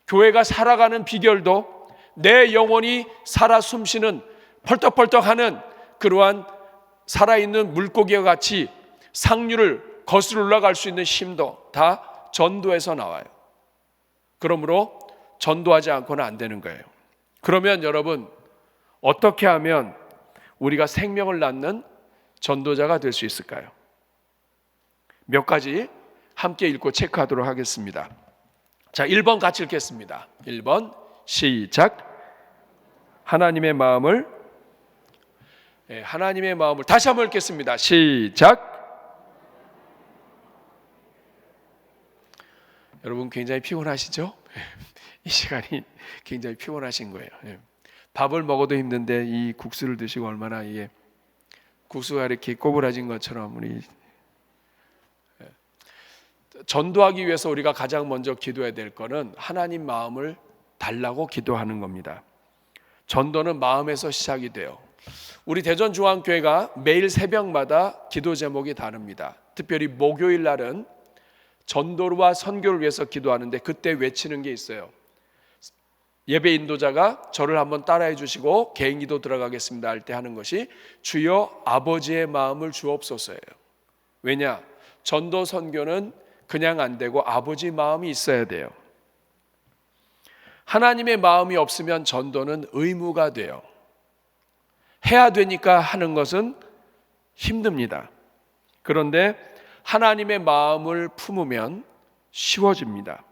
교회가 살아가는 비결도, 내 영혼이 살아 숨쉬는 펄떡펄떡하는 그러한 살아있는 물고기와 같이 상류를 거슬러 올라갈 수 있는 힘도 다 전도에서 나와요. 그러므로 전도하지 않고는 안 되는 거예요. 그러면 여러분, 어떻게 하면 우리가 생명을 낳는 전도자가 될 수 있을까요? 몇 가지 함께 읽고 체크하도록 하겠습니다. 자, 1번 같이 읽겠습니다. 1번 시작. 하나님의 마음을 다시 한번 읽겠습니다. 시작. 여러분 굉장히 피곤하시죠? 이 시간이 굉장히 피곤하신 거예요. 밥을 먹어도 힘든데 이 국수를 드시고 얼마나 이게 국수가 이렇게 꼬부라진 것처럼 우리 전도하기 위해서 우리가 가장 먼저 기도해야 될 거는 하나님 마음을 달라고 기도하는 겁니다. 전도는 마음에서 시작이 돼요. 우리 대전중앙교회가 매일 새벽마다 기도 제목이 다릅니다. 특별히 목요일 날은 전도와 선교를 위해서 기도하는데 그때 외치는 게 있어요. 예배 인도자가 저를 한번 따라해 주시고 개인 기도 들어가겠습니다 할 때 하는 것이 주여 아버지의 마음을 주옵소서예요. 왜냐? 전도 선교는 그냥 안 되고 아버지 마음이 있어야 돼요. 하나님의 마음이 없으면 전도는 의무가 돼요. 해야 되니까 하는 것은 힘듭니다. 그런데 하나님의 마음을 품으면 쉬워집니다.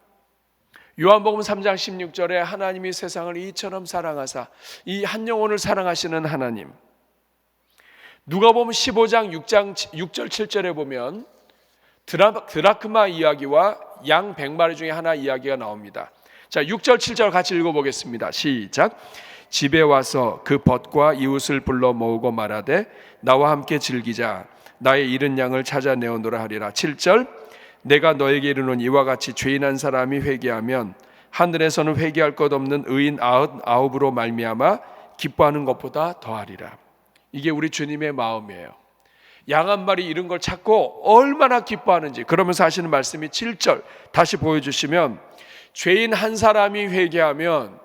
요한복음 3장 16절에 하나님이 세상을 이처럼 사랑하사, 이 한 영혼을 사랑하시는 하나님. 누가복음 15장 6절 7절에 보면 드라크마 이야기와 양 100마리 중에 하나 이야기가 나옵니다. 자, 6절 7절 같이 읽어보겠습니다. 시작. 집에 와서 그 벗과 이웃을 불러 모으고 말하되 나와 함께 즐기자. 나의 잃은 양을 찾아내오노라 하리라. 7절. 내가 너에게 이르노니 이와 같이 죄인 한 사람이 회개하면 하늘에서는 회개할 것 없는 의인 99으로 말미암아 기뻐하는 것보다 더하리라. 이게 우리 주님의 마음이에요. 양 한 마리 잃은 걸 찾고 얼마나 기뻐하는지. 그러면서 하시는 말씀이 7절 다시 보여주시면 죄인 한 사람이 회개하면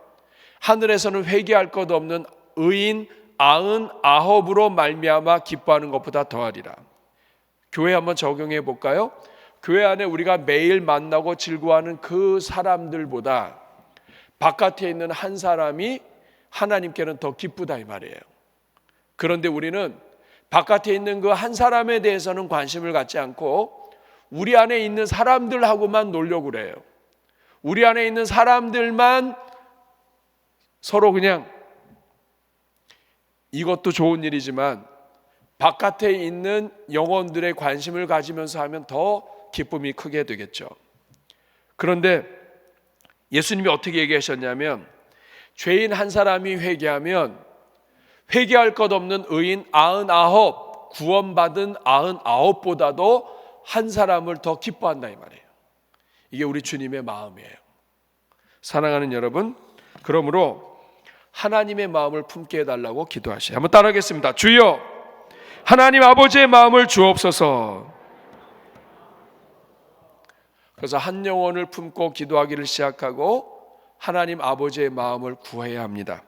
하늘에서는 회개할 것 없는 의인 99으로 말미암아 기뻐하는 것보다 더하리라. 교회 한번 적용해 볼까요? 교회 안에 우리가 매일 만나고 즐거워하는 그 사람들보다 바깥에 있는 한 사람이 하나님께는 더 기쁘다 이 말이에요. 그런데 우리는 바깥에 있는 그 한 사람에 대해서는 관심을 갖지 않고 우리 안에 있는 사람들하고만 놀려고 그래요. 우리 안에 있는 사람들만 서로 그냥 이것도 좋은 일이지만 바깥에 있는 영혼들의 관심을 가지면서 하면 더 기쁨이 크게 되겠죠. 그런데 예수님이 어떻게 얘기하셨냐면 죄인 한 사람이 회개하면 회개할 것 없는 의인 99 구원받은 99보다도 한 사람을 더 기뻐한다 이 말이에요. 이게 우리 주님의 마음이에요. 사랑하는 여러분, 그러므로 하나님의 마음을 품게 해달라고 기도하시죠. 한번 따라하겠습니다. 주여, 하나님 아버지의 마음을 주옵소서. 그래서 한 영혼을 품고 기도하기를 시작하고 하나님 아버지의 마음을 구해야 합니다.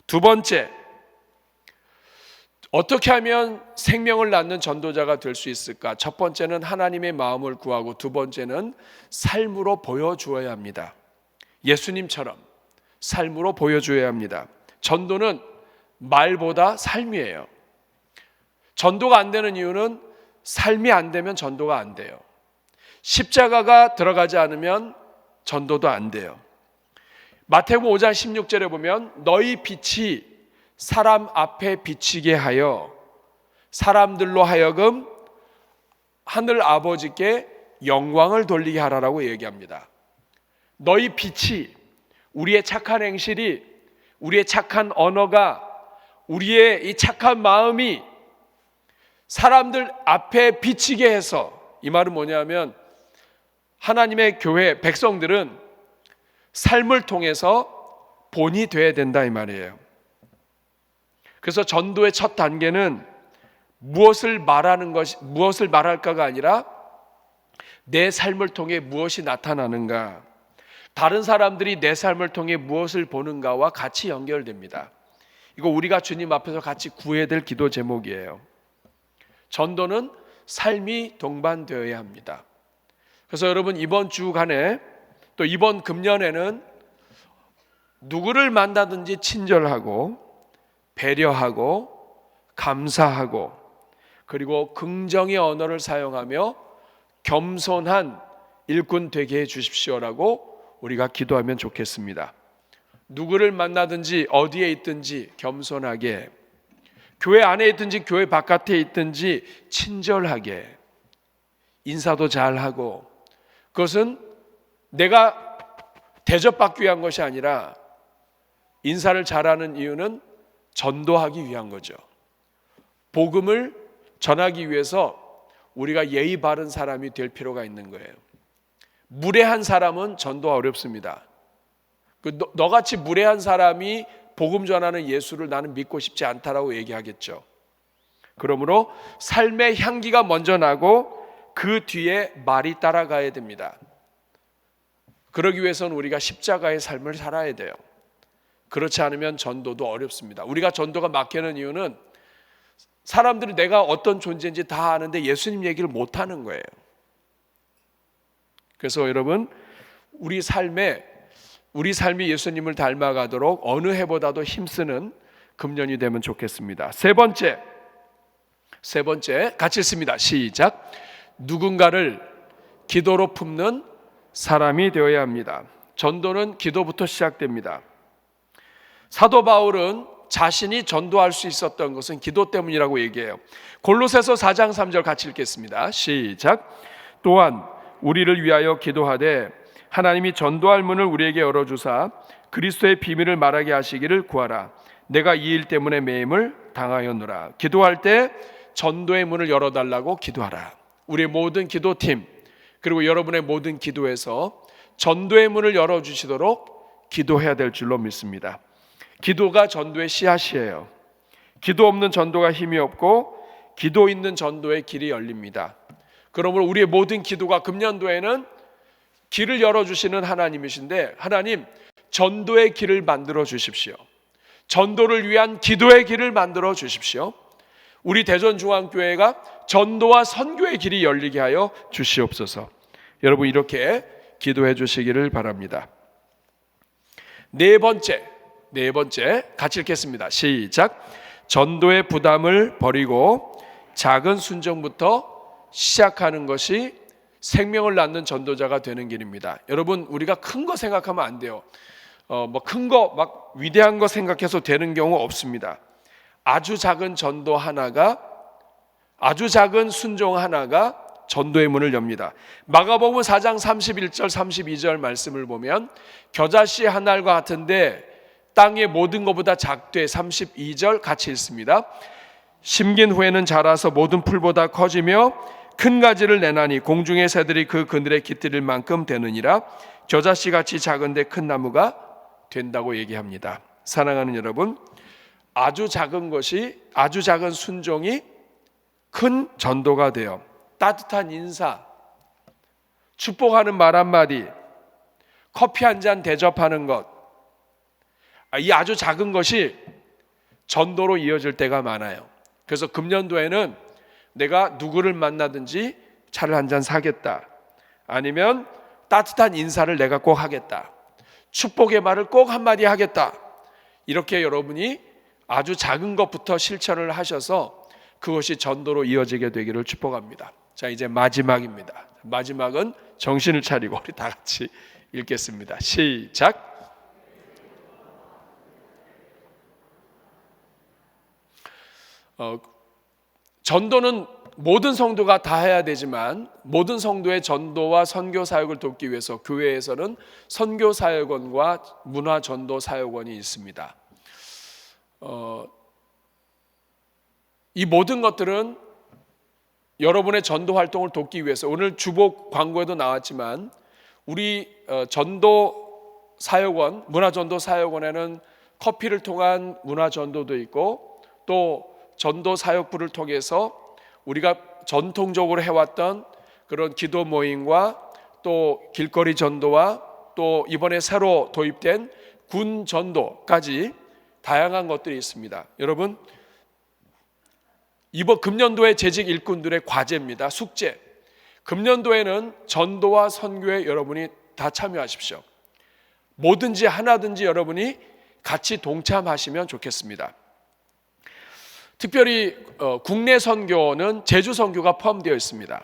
두 번째, 어떻게 하면 생명을 낳는 전도자가 될 수 있을까? 첫 번째는 하나님의 마음을 구하고, 두 번째는 삶으로 보여주어야 합니다. 예수님처럼 삶으로 보여줘야 합니다. 전도는 말보다 삶이에요. 전도가 안 되는 이유는 삶이 안 되면 전도가 안 돼요. 십자가가 들어가지 않으면 전도도 안 돼요. 마태복음 5장 16절에 보면 너희 빛이 사람 앞에 비치게 하여 사람들로 하여금 하늘 아버지께 영광을 돌리게 하라라고 얘기합니다. 너희 빛이, 우리의 착한 행실이, 우리의 착한 언어가, 우리의 이 착한 마음이 사람들 앞에 비치게 해서, 이 말은 뭐냐면 하나님의 교회 백성들은 삶을 통해서 본이 돼야 된다 이 말이에요. 그래서 전도의 첫 단계는 무엇을 말할까가 아니라 내 삶을 통해 무엇이 나타나는가, 다른 사람들이 내 삶을 통해 무엇을 보는가와 같이 연결됩니다. 이거 우리가 주님 앞에서 같이 구해야 될 기도 제목이에요. 전도는 삶이 동반되어야 합니다. 그래서 여러분, 이번 주간에 또 이번 금년에는 누구를 만나든지 친절하고 배려하고 감사하고, 그리고 긍정의 언어를 사용하며 겸손한 일꾼 되게 해 주십시오라고 우리가 기도하면 좋겠습니다. 누구를 만나든지 어디에 있든지 겸손하게, 교회 안에 있든지 교회 바깥에 있든지 친절하게, 인사도 잘하고, 그것은 내가 대접받기 위한 것이 아니라 인사를 잘하는 이유는 전도하기 위한 거죠. 복음을 전하기 위해서 우리가 예의 바른 사람이 될 필요가 있는 거예요. 무례한 사람은 전도가 어렵습니다. 너같이 무례한 사람이 복음 전하는 예수를 나는 믿고 싶지 않다라고 얘기하겠죠. 그러므로 삶의 향기가 먼저 나고 그 뒤에 말이 따라가야 됩니다. 그러기 위해서는 우리가 십자가의 삶을 살아야 돼요. 그렇지 않으면 전도도 어렵습니다. 우리가 전도가 막히는 이유는 사람들이 내가 어떤 존재인지 다 아는데 예수님 얘기를 못하는 거예요. 그래서 여러분, 우리 삶이 예수님을 닮아가도록 어느 해보다도 힘쓰는 금년이 되면 좋겠습니다. 세 번째 같이 읽습니다. 시작. 누군가를 기도로 품는 사람이 되어야 합니다. 전도는 기도부터 시작됩니다. 사도 바울은 자신이 전도할 수 있었던 것은 기도 때문이라고 얘기해요. 골로새서 4장 3절 같이 읽겠습니다. 시작. 또한 우리를 위하여 기도하되 하나님이 전도할 문을 우리에게 열어주사 그리스도의 비밀을 말하게 하시기를 구하라. 내가 이 일 때문에 매임을 당하였노라. 기도할 때 전도의 문을 열어달라고 기도하라. 우리의 모든 기도팀, 그리고 여러분의 모든 기도에서 전도의 문을 열어주시도록 기도해야 될 줄로 믿습니다. 기도가 전도의 씨앗이에요. 기도 없는 전도가 힘이 없고 기도 있는 전도의 길이 열립니다. 그러므로 우리의 모든 기도가 금년도에는 길을 열어주시는 하나님이신데, 하나님 전도의 길을 만들어 주십시오. 전도를 위한 기도의 길을 만들어 주십시오. 우리 대전중앙교회가 전도와 선교의 길이 열리게 하여 주시옵소서. 여러분, 이렇게 기도해 주시기를 바랍니다. 네 번째 같이 읽겠습니다. 시작. 전도의 부담을 버리고 작은 순종부터 시작하는 것이 생명을 낳는 전도자가 되는 길입니다. 여러분, 우리가 큰 거 생각하면 안 돼요. 큰 거 막 위대한 거 생각해서 되는 경우 없습니다. 아주 작은 전도 하나가, 아주 작은 순종 하나가 전도의 문을 엽니다. 마가복음 4장 31절 32절 말씀을 보면 겨자씨 한 알과 같은데 땅의 모든 것보다 작되 32절 같이 읽습니다. 심긴 후에는 자라서 모든 풀보다 커지며 큰 가지를 내나니 공중의 새들이 그 그늘에 깃들일 만큼 되느니라. 겨자씨같이 작은데 큰 나무가 된다고 얘기합니다. 사랑하는 여러분, 아주 작은 것이, 아주 작은 순종이 큰 전도가 되어 따뜻한 인사, 축복하는 말 한마디, 커피 한 잔 대접하는 것, 이 아주 작은 것이 전도로 이어질 때가 많아요. 그래서 금년도에는 내가 누구를 만나든지 차를 한 잔 사겠다, 아니면 따뜻한 인사를 내가 꼭 하겠다, 축복의 말을 꼭 한마디 하겠다, 이렇게 여러분이 아주 작은 것부터 실천을 하셔서 그것이 전도로 이어지게 되기를 축복합니다. 자, 이제 마지막입니다. 마지막은 정신을 차리고 우리 다 같이 읽겠습니다. 시작. 전도는 모든 성도가 다 해야 되지만 모든 성도의 전도와 선교 사역을 돕기 위해서 교회에서는 선교 사역원과 문화 전도 사역원이 있습니다. 이 모든 것들은 여러분의 전도 활동을 돕기 위해서, 오늘 주복 광고에도 나왔지만 우리 전도 사역원, 문화 전도 사역원에는 커피를 통한 문화 전도도 있고, 또 전도 사역부를 통해서 우리가 전통적으로 해왔던 그런 기도 모임과 또 길거리 전도와 또 이번에 새로 도입된 군 전도까지 다양한 것들이 있습니다. 여러분, 이번 금년도의 재직 일꾼들의 과제입니다. 숙제. 금년도에는 전도와 선교에 여러분이 다 참여하십시오. 뭐든지 하나든지 여러분이 같이 동참하시면 좋겠습니다. 특별히 국내 선교는 제주 선교가 포함되어 있습니다.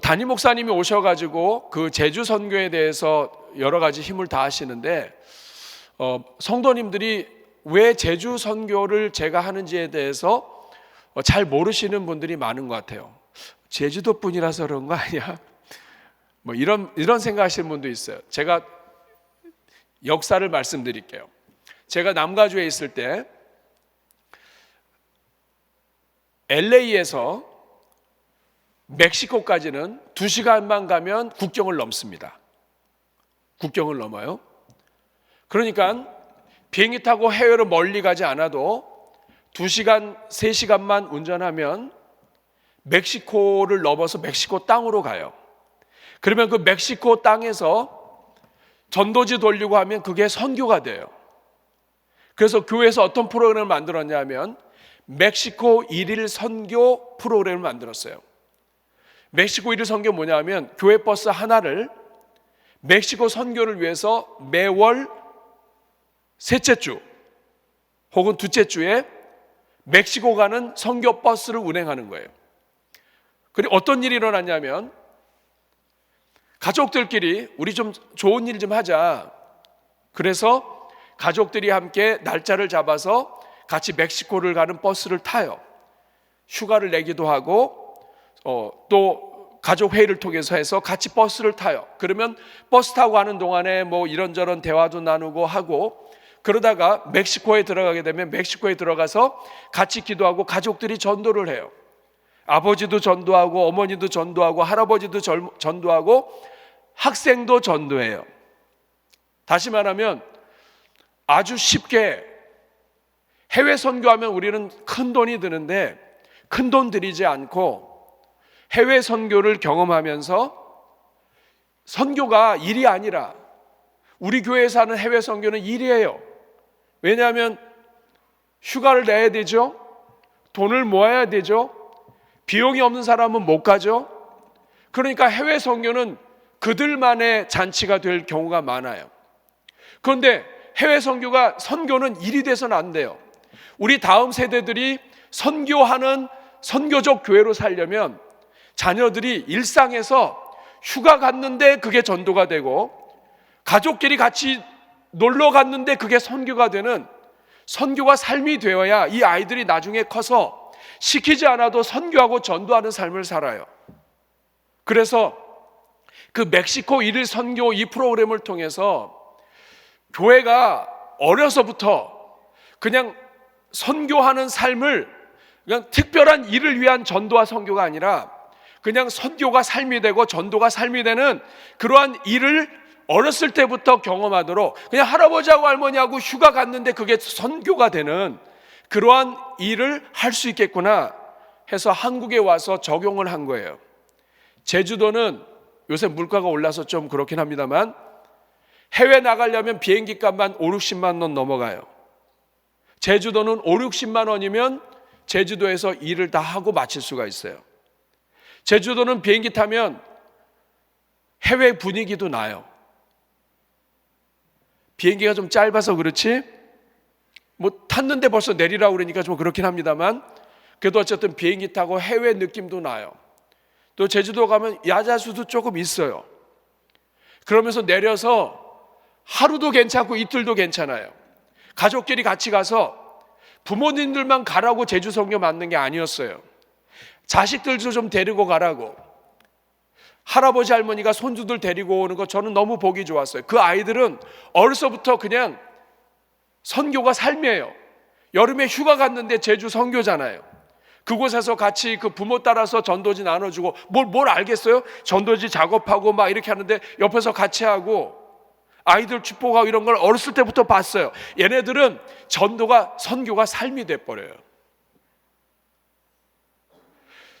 담임 목사님이 오셔가지고 그 제주 선교에 대해서 여러 가지 힘을 다하시는데, 성도님들이 왜 제주 선교를 제가 하는지에 대해서 잘 모르시는 분들이 많은 것 같아요. 제주도 분이라서 그런 거 아니야? 뭐 이런 생각하시는 분도 있어요. 제가 역사를 말씀드릴게요. 제가 남가주에 있을 때 LA에서 멕시코까지는 2시간만 가면 국경을 넘습니다. 국경을 넘어요. 그러니까 비행기 타고 해외로 멀리 가지 않아도 2시간, 3시간만 운전하면 멕시코를 넘어서 멕시코 땅으로 가요. 그러면 그 멕시코 땅에서 전도지 돌리고 하면 그게 선교가 돼요. 그래서 교회에서 어떤 프로그램을 만들었냐면 멕시코 1일 선교 프로그램을 만들었어요. 멕시코 1일 선교 뭐냐면 교회 버스 하나를 멕시코 선교를 위해서 매월 셋째 주 혹은 둘째 주에 멕시코 가는 선교 버스를 운행하는 거예요. 그리고 어떤 일이 일어났냐면 가족들끼리 우리 좀 좋은 일 좀 하자. 그래서 가족들이 함께 날짜를 잡아서 같이 멕시코를 가는 버스를 타요. 휴가를 내기도 하고 또 가족 회의를 통해서 해서 같이 버스를 타요. 그러면 버스 타고 가는 동안에 뭐 이런저런 대화도 나누고 하고, 그러다가 멕시코에 들어가게 되면 멕시코에 들어가서 같이 기도하고 가족들이 전도를 해요. 아버지도 전도하고 어머니도 전도하고 할아버지도 전도하고 학생도 전도해요. 다시 말하면 아주 쉽게 해외 선교하면 우리는 큰 돈이 드는데 큰 돈 들이지 않고 해외 선교를 경험하면서, 선교가 일이 아니라 우리 교회에서 하는 해외 선교는 일이에요. 왜냐하면 휴가를 내야 되죠. 돈을 모아야 되죠. 비용이 없는 사람은 못 가죠. 그러니까 해외 선교는 그들만의 잔치가 될 경우가 많아요. 그런데 해외 선교는 일이 돼서는 안 돼요. 우리 다음 세대들이 선교하는 선교적 교회로 살려면 자녀들이 일상에서 휴가 갔는데 그게 전도가 되고, 가족끼리 같이 놀러 갔는데 그게 선교가 되는, 선교가 삶이 되어야 이 아이들이 나중에 커서 시키지 않아도 선교하고 전도하는 삶을 살아요. 그래서 그 멕시코 1일 선교 이 프로그램을 통해서 교회가 어려서부터 그냥 선교하는 삶을, 그냥 특별한 일을 위한 전도와 선교가 아니라 그냥 선교가 삶이 되고 전도가 삶이 되는 그러한 일을 어렸을 때부터 경험하도록 그냥 할아버지하고 할머니하고 휴가 갔는데 그게 선교가 되는 그러한 일을 할 수 있겠구나 해서 한국에 와서 적용을 한 거예요. 제주도는 요새 물가가 올라서 좀 그렇긴 합니다만 해외 나가려면 비행기 값만 5, 60만 원 넘어가요. 제주도는 5, 60만 원이면 제주도에서 일을 다 하고 마칠 수가 있어요. 제주도는 비행기 타면 해외 분위기도 나요. 비행기가 좀 짧아서 그렇지 뭐 탔는데 벌써 내리라고 그러니까 좀 그렇긴 합니다만 그래도 어쨌든 비행기 타고 해외 느낌도 나요. 또 제주도 가면 야자수도 조금 있어요. 그러면서 내려서 하루도 괜찮고 이틀도 괜찮아요. 가족끼리 같이 가서 부모님들만 가라고 제주 선교 맞는 게 아니었어요. 자식들도 좀 데리고 가라고. 할아버지 할머니가 손주들 데리고 오는 거 저는 너무 보기 좋았어요. 그 아이들은 어려서부터 그냥 선교가 삶이에요. 여름에 휴가 갔는데 제주 선교잖아요. 그곳에서 같이 그 부모 따라서 전도지 나눠주고 뭘 알겠어요? 전도지 작업하고 막 이렇게 하는데 옆에서 같이 하고 아이들 축복하고 이런 걸 어렸을 때부터 봤어요. 얘네들은 전도가 선교가 삶이 돼버려요.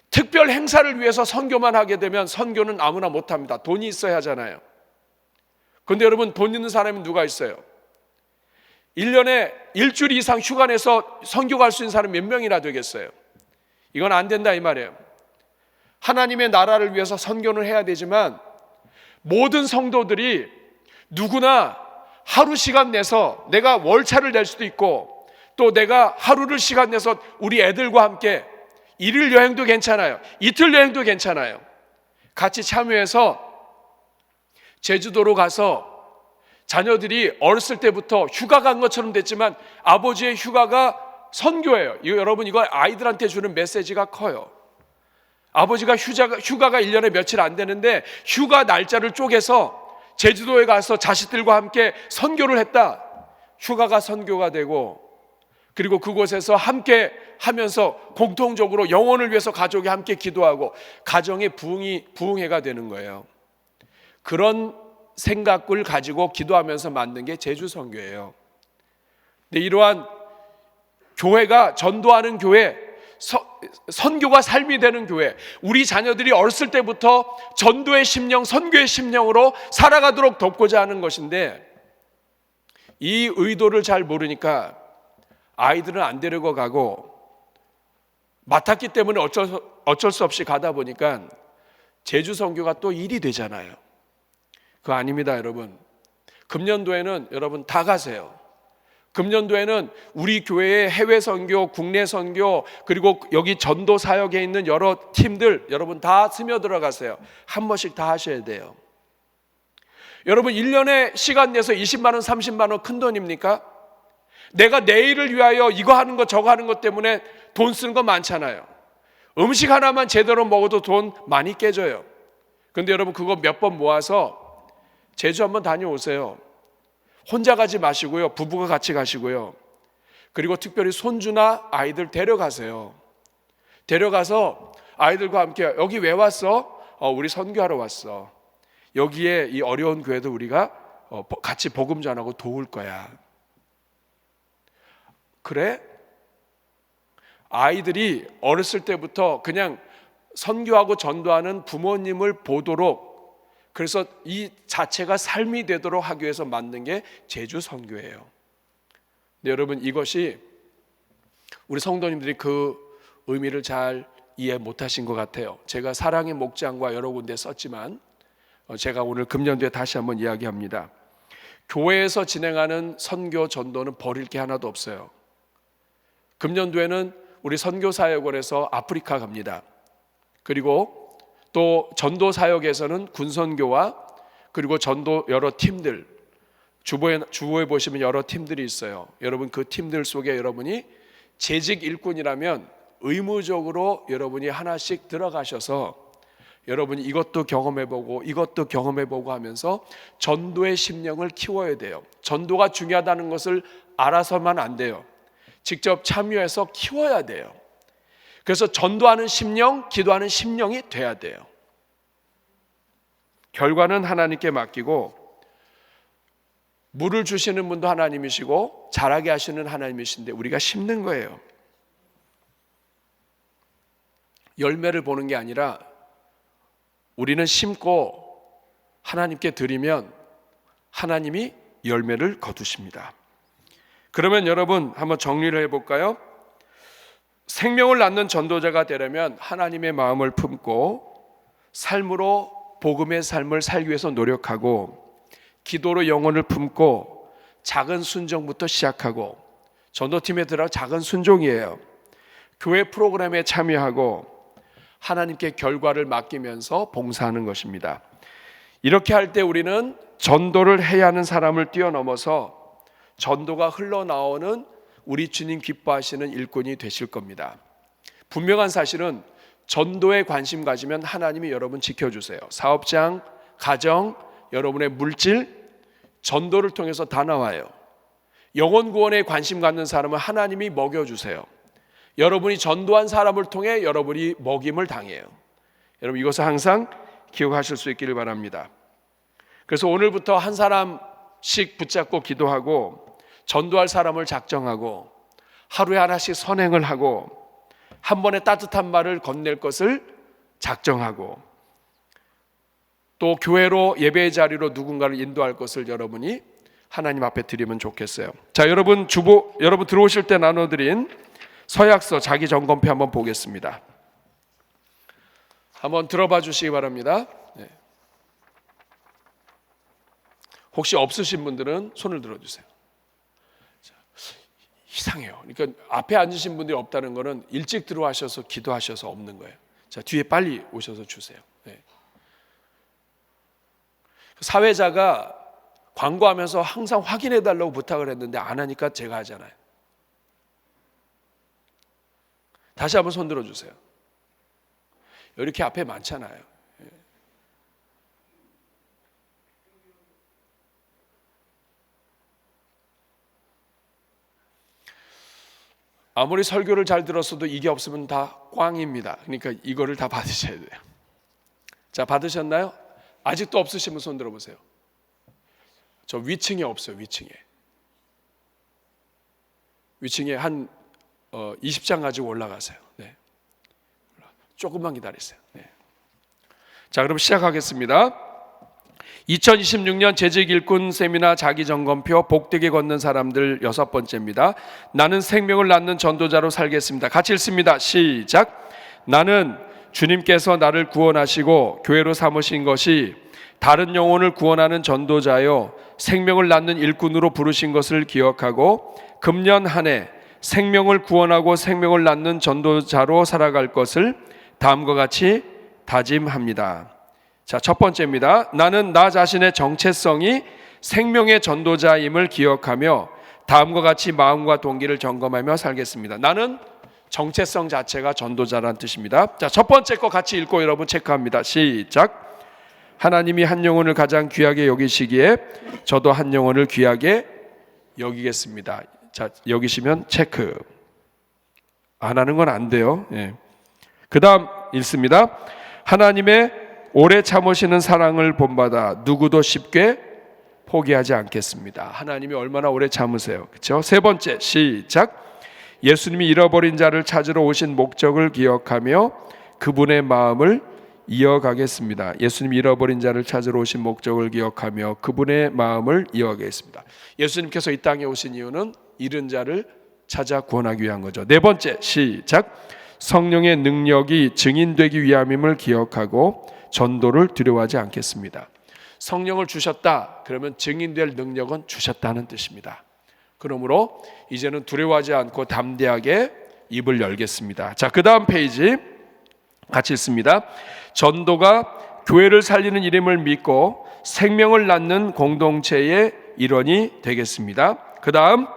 특별 행사를 위해서 선교만 하게 되면 선교는 아무나 못합니다. 돈이 있어야 하잖아요. 그런데 여러분 돈 있는 사람이 누가 있어요? 1년에 일주일 이상 휴가 내서 선교 갈 수 있는 사람이 몇 명이나 되겠어요? 이건 안 된다 이 말이에요. 하나님의 나라를 위해서 선교는 해야 되지만 모든 성도들이 누구나 하루 시간 내서 내가 월차를 낼 수도 있고 또 내가 하루를 시간 내서 우리 애들과 함께 일일 여행도 괜찮아요. 이틀 여행도 괜찮아요. 같이 참여해서 제주도로 가서 자녀들이 어렸을 때부터 휴가 간 것처럼 됐지만 아버지의 휴가가 선교예요. 여러분 이거 아이들한테 주는 메시지가 커요. 아버지가 휴가가 1년에 며칠 안 되는데 휴가 날짜를 쪼개서 제주도에 가서 자식들과 함께 선교를 했다. 휴가가 선교가 되고 그리고 그곳에서 함께 하면서 공통적으로 영혼을 위해서 가족이 함께 기도하고 가정의 부흥회가 되는 거예요. 그런 생각을 가지고 기도하면서 만든 게 제주 선교예요. 근데 이러한 교회가 전도하는 교회, 선교가 삶이 되는 교회, 우리 자녀들이 어렸을 때부터 전도의 심령, 선교의 심령으로 살아가도록 돕고자 하는 것인데 이 의도를 잘 모르니까 아이들은 안 데리고 가고 맡았기 때문에 어쩔 수 없이 가다 보니까 제주 선교가 또 일이 되잖아요. 그거 아닙니다, 여러분. 금년도에는 여러분 다 가세요. 금년도에는 우리 교회의 해외 선교, 국내 선교, 그리고 여기 전도 사역에 있는 여러 팀들 여러분 다 스며들어 가세요. 한 번씩 다 하셔야 돼요. 여러분 1년에 시간 내서 20만 원, 30만 원 큰 돈입니까? 내가 내일을 위하여 이거 하는 것 저거 하는 것 때문에 돈 쓰는 거 많잖아요. 음식 하나만 제대로 먹어도 돈 많이 깨져요. 그런데 여러분 그거 몇 번 모아서 제주 한번 다녀오세요. 혼자 가지 마시고요. 부부가 같이 가시고요. 그리고 특별히 손주나 아이들 데려가세요. 데려가서 아이들과 함께 여기 왜 왔어? 우리 선교하러 왔어. 여기에 이 어려운 교회도 우리가 같이 복음 전하고 도울 거야. 그래? 아이들이 어렸을 때부터 그냥 선교하고 전도하는 부모님을 보도록 그래서 이 자체가 삶이 되도록 하기 위해서 만든 게 제주 선교예요. 근데 여러분 이것이 우리 성도님들이 그 의미를 잘 이해 못하신 것 같아요. 제가 사랑의 목장과 여러 군데 썼지만 제가 오늘 금년도에 다시 한번 이야기합니다. 교회에서 진행하는 선교 전도는 버릴 게 하나도 없어요. 금년도에는 우리 선교사역원에서 아프리카 갑니다. 그리고 또 전도 사역에서는 군선교와 그리고 전도 여러 팀들 주보에 보시면 여러 팀들이 있어요. 여러분 그 팀들 속에 여러분이 재직 일꾼이라면 의무적으로 여러분이 하나씩 들어가셔서 여러분이 이것도 경험해보고 이것도 경험해보고 하면서 전도의 심령을 키워야 돼요. 전도가 중요하다는 것을 알아서만 안 돼요. 직접 참여해서 키워야 돼요. 그래서 전도하는 심령, 기도하는 심령이 돼야 돼요. 결과는 하나님께 맡기고 물을 주시는 분도 하나님이시고 자라게 하시는 하나님이신데 우리가 심는 거예요. 열매를 보는 게 아니라 우리는 심고 하나님께 드리면 하나님이 열매를 거두십니다. 그러면 여러분 한번 정리를 해볼까요? 생명을 낳는 전도자가 되려면 하나님의 마음을 품고 삶으로 복음의 삶을 살기 위해서 노력하고, 기도로 영혼을 품고 작은 순종부터 시작하고, 전도팀에 들어가 작은 순종이에요. 교회 프로그램에 참여하고 하나님께 결과를 맡기면서 봉사하는 것입니다. 이렇게 할 때 우리는 전도를 해야 하는 사람을 뛰어넘어서 전도가 흘러나오는 우리 주님 기뻐하시는 일꾼이 되실 겁니다. 분명한 사실은 전도에 관심 가지면 하나님이 여러분 지켜주세요. 사업장, 가정, 여러분의 물질, 전도를 통해서 다 나와요. 영혼 구원에 관심 갖는 사람은 하나님이 먹여주세요. 여러분이 전도한 사람을 통해 여러분이 먹임을 당해요. 여러분 이것을 항상 기억하실 수 있기를 바랍니다. 그래서 오늘부터 한 사람씩 붙잡고 기도하고 전도할 사람을 작정하고 하루에 하나씩 선행을 하고 한 번에 따뜻한 말을 건넬 것을 작정하고 또 교회로 예배의 자리로 누군가를 인도할 것을 여러분이 하나님 앞에 드리면 좋겠어요. 자, 여러분 들어오실 때 나눠드린 서약서 자기 점검표 한번 보겠습니다. 한번 들어봐 주시기 바랍니다. 네. 혹시 없으신 분들은 손을 들어주세요. 자, 이상해요. 그러니까 앞에 앉으신 분들이 없다는 것은 일찍 들어와셔서 기도하셔서 없는 거예요. 자, 뒤에 빨리 오셔서 주세요. 네. 사회자가 광고하면서 항상 확인해 달라고 부탁을 했는데 안 하니까 제가 하잖아요. 다시 한번 손 들어주세요. 이렇게 앞에 많잖아요. 아무리 설교를 잘 들었어도 이게 없으면 다 꽝입니다. 그러니까 이거를 다 받으셔야 돼요. 자, 받으셨나요? 아직도 없으시면 손 들어보세요. 저 위층에 없어요. 위층에 한 20장 가지고 올라가세요. 네. 조금만 기다리세요. 네. 자, 그럼 시작하겠습니다. 2026년 재직 일꾼 세미나 자기점검표 복되게 걷는 사람들 6번째입니다. 나는 생명을 낳는 전도자로 살겠습니다. 같이 읽습니다. 시작. 나는 주님께서 나를 구원하시고 교회로 삼으신 것이 다른 영혼을 구원하는 전도자요 생명을 낳는 일꾼으로 부르신 것을 기억하고 금년 한 해 생명을 구원하고 생명을 낳는 전도자로 살아갈 것을 다음과 같이 다짐합니다. 자, 첫 번째입니다. 나는 나 자신의 정체성이 생명의 전도자임을 기억하며 다음과 같이 마음과 동기를 점검하며 살겠습니다. 나는 정체성 자체가 전도자라는 뜻입니다. 자, 첫 번째 거 같이 읽고 여러분 체크합니다. 시작. 하나님이 한 영혼을 가장 귀하게 여기시기에 저도 한 영혼을 귀하게 여기겠습니다. 자, 여기시면 체크. 안 하는 건 안 돼요. 예. 그 다음 읽습니다. 하나님의 오래 참으시는 사랑을 본받아 누구도 쉽게 포기하지 않겠습니다. 하나님이 얼마나 오래 참으세요. 그렇죠? 세 번째 시작. 예수님이 잃어버린 자를 찾으러 오신 목적을 기억하며 그분의 마음을 이어가겠습니다. 예수님이 잃어버린 자를 찾으러 오신 목적을 기억하며 그분의 마음을 이어가겠습니다. 예수님께서 이 땅에 오신 이유는 잃은 자를 찾아 구원하기 위한 거죠. 네 번째 시작. 성령의 능력이 증인되기 위함임을 기억하고 전도를 두려워하지 않겠습니다. 성령을 주셨다 그러면 증인될 능력은 주셨다는 뜻입니다. 그러므로 이제는 두려워하지 않고 담대하게 입을 열겠습니다. 자, 그 다음 페이지 같이 읽습니다. 전도가 교회를 살리는 일임을 믿고 생명을 낳는 공동체의 일원이 되겠습니다. 그 다음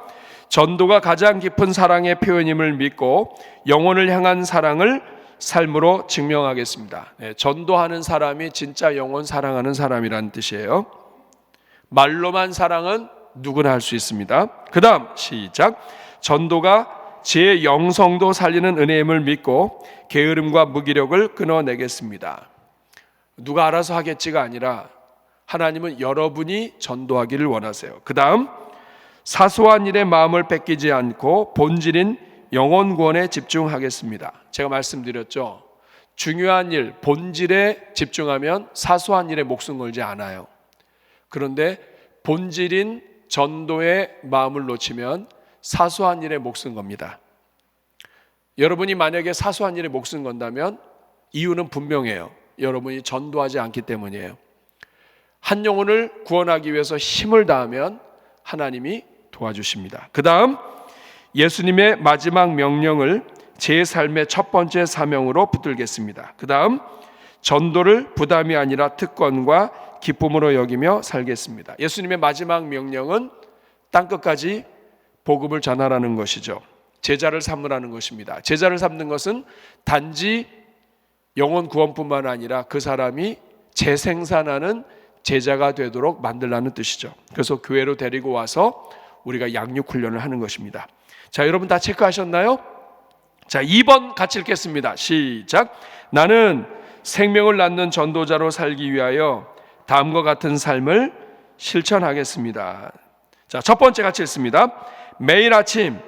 전도가 가장 깊은 사랑의 표현임을 믿고 영혼을 향한 사랑을 삶으로 증명하겠습니다. 네, 전도하는 사람이 진짜 영혼 사랑하는 사람이라는 뜻이에요. 말로만 사랑은 누구나 할 수 있습니다. 그 다음 시작. 전도가 제 영성도 살리는 은혜임을 믿고 게으름과 무기력을 끊어내겠습니다. 누가 알아서 하겠지가 아니라 하나님은 여러분이 전도하기를 원하세요. 그 다음, 사소한 일에 마음을 뺏기지 않고 본질인 영혼 구원에 집중하겠습니다. 제가 말씀드렸죠. 중요한 일, 본질에 집중하면 사소한 일에 목숨 걸지 않아요. 그런데 본질인 전도의 마음을 놓치면 사소한 일에 목숨 겁니다. 여러분이 만약에 사소한 일에 목숨 건다면 이유는 분명해요. 여러분이 전도하지 않기 때문이에요. 한 영혼을 구원하기 위해서 힘을 다하면 하나님이 도와주십니다. 그 다음, 예수님의 마지막 명령을 제 삶의 첫 번째 사명으로 붙들겠습니다. 그 다음, 전도를 부담이 아니라 특권과 기쁨으로 여기며 살겠습니다. 예수님의 마지막 명령은 땅끝까지 복음을 전하라는 것이죠. 제자를 삼으라는 것입니다. 제자를 삼는 것은 단지 영혼 구원뿐만 아니라 그 사람이 재생산하는 제자가 되도록 만들라는 뜻이죠. 그래서 교회로 데리고 와서 우리가 양육 훈련을 하는 것입니다. 자, 여러분 다 체크하셨나요? 자, 2번 같이 읽겠습니다. 시작. 나는 생명을 낳는 전도자로 살기 위하여 다음과 같은 삶을 실천하겠습니다. 자, 첫 번째 같이 읽습니다. 매일 아침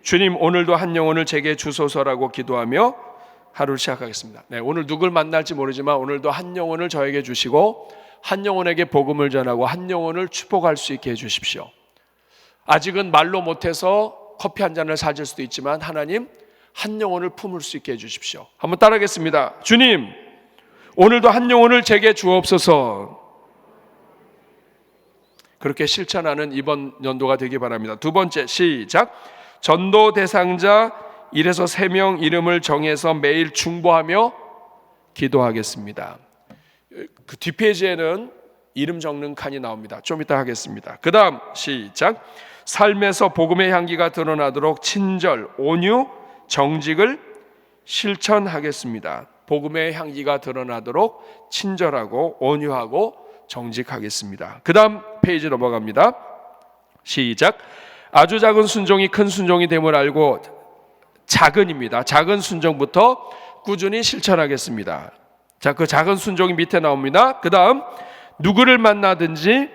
주님 오늘도 한 영혼을 제게 주소서라고 기도하며 하루를 시작하겠습니다. 네, 오늘 누굴 만날지 모르지만 오늘도 한 영혼을 저에게 주시고 한 영혼에게 복음을 전하고 한 영혼을 축복할 수 있게 해주십시오. 아직은 말로 못해서 커피 한 잔을 사줄 수도 있지만 하나님 한 영혼을 품을 수 있게 해주십시오. 한번 따라하겠습니다. 주님 오늘도 한 영혼을 제게 주옵소서. 그렇게 실천하는 이번 연도가 되기 바랍니다. 두 번째 시작. 전도 대상자 1에서 3명 이름을 정해서 매일 중보하며 기도하겠습니다. 그 뒷페이지에는 이름 적는 칸이 나옵니다. 좀 이따 하겠습니다. 그 다음 시작. 삶에서 복음의 향기가 드러나도록 친절, 온유, 정직을 실천하겠습니다. 복음의 향기가 드러나도록 친절하고 온유하고 정직하겠습니다. 그 다음 페이지 넘어갑니다. 시작. 아주 작은 순종이 큰 순종이 됨을 알고 작은입니다. 작은 순종부터 꾸준히 실천하겠습니다. 자, 그 작은 순종이 밑에 나옵니다. 그 다음 누구를 만나든지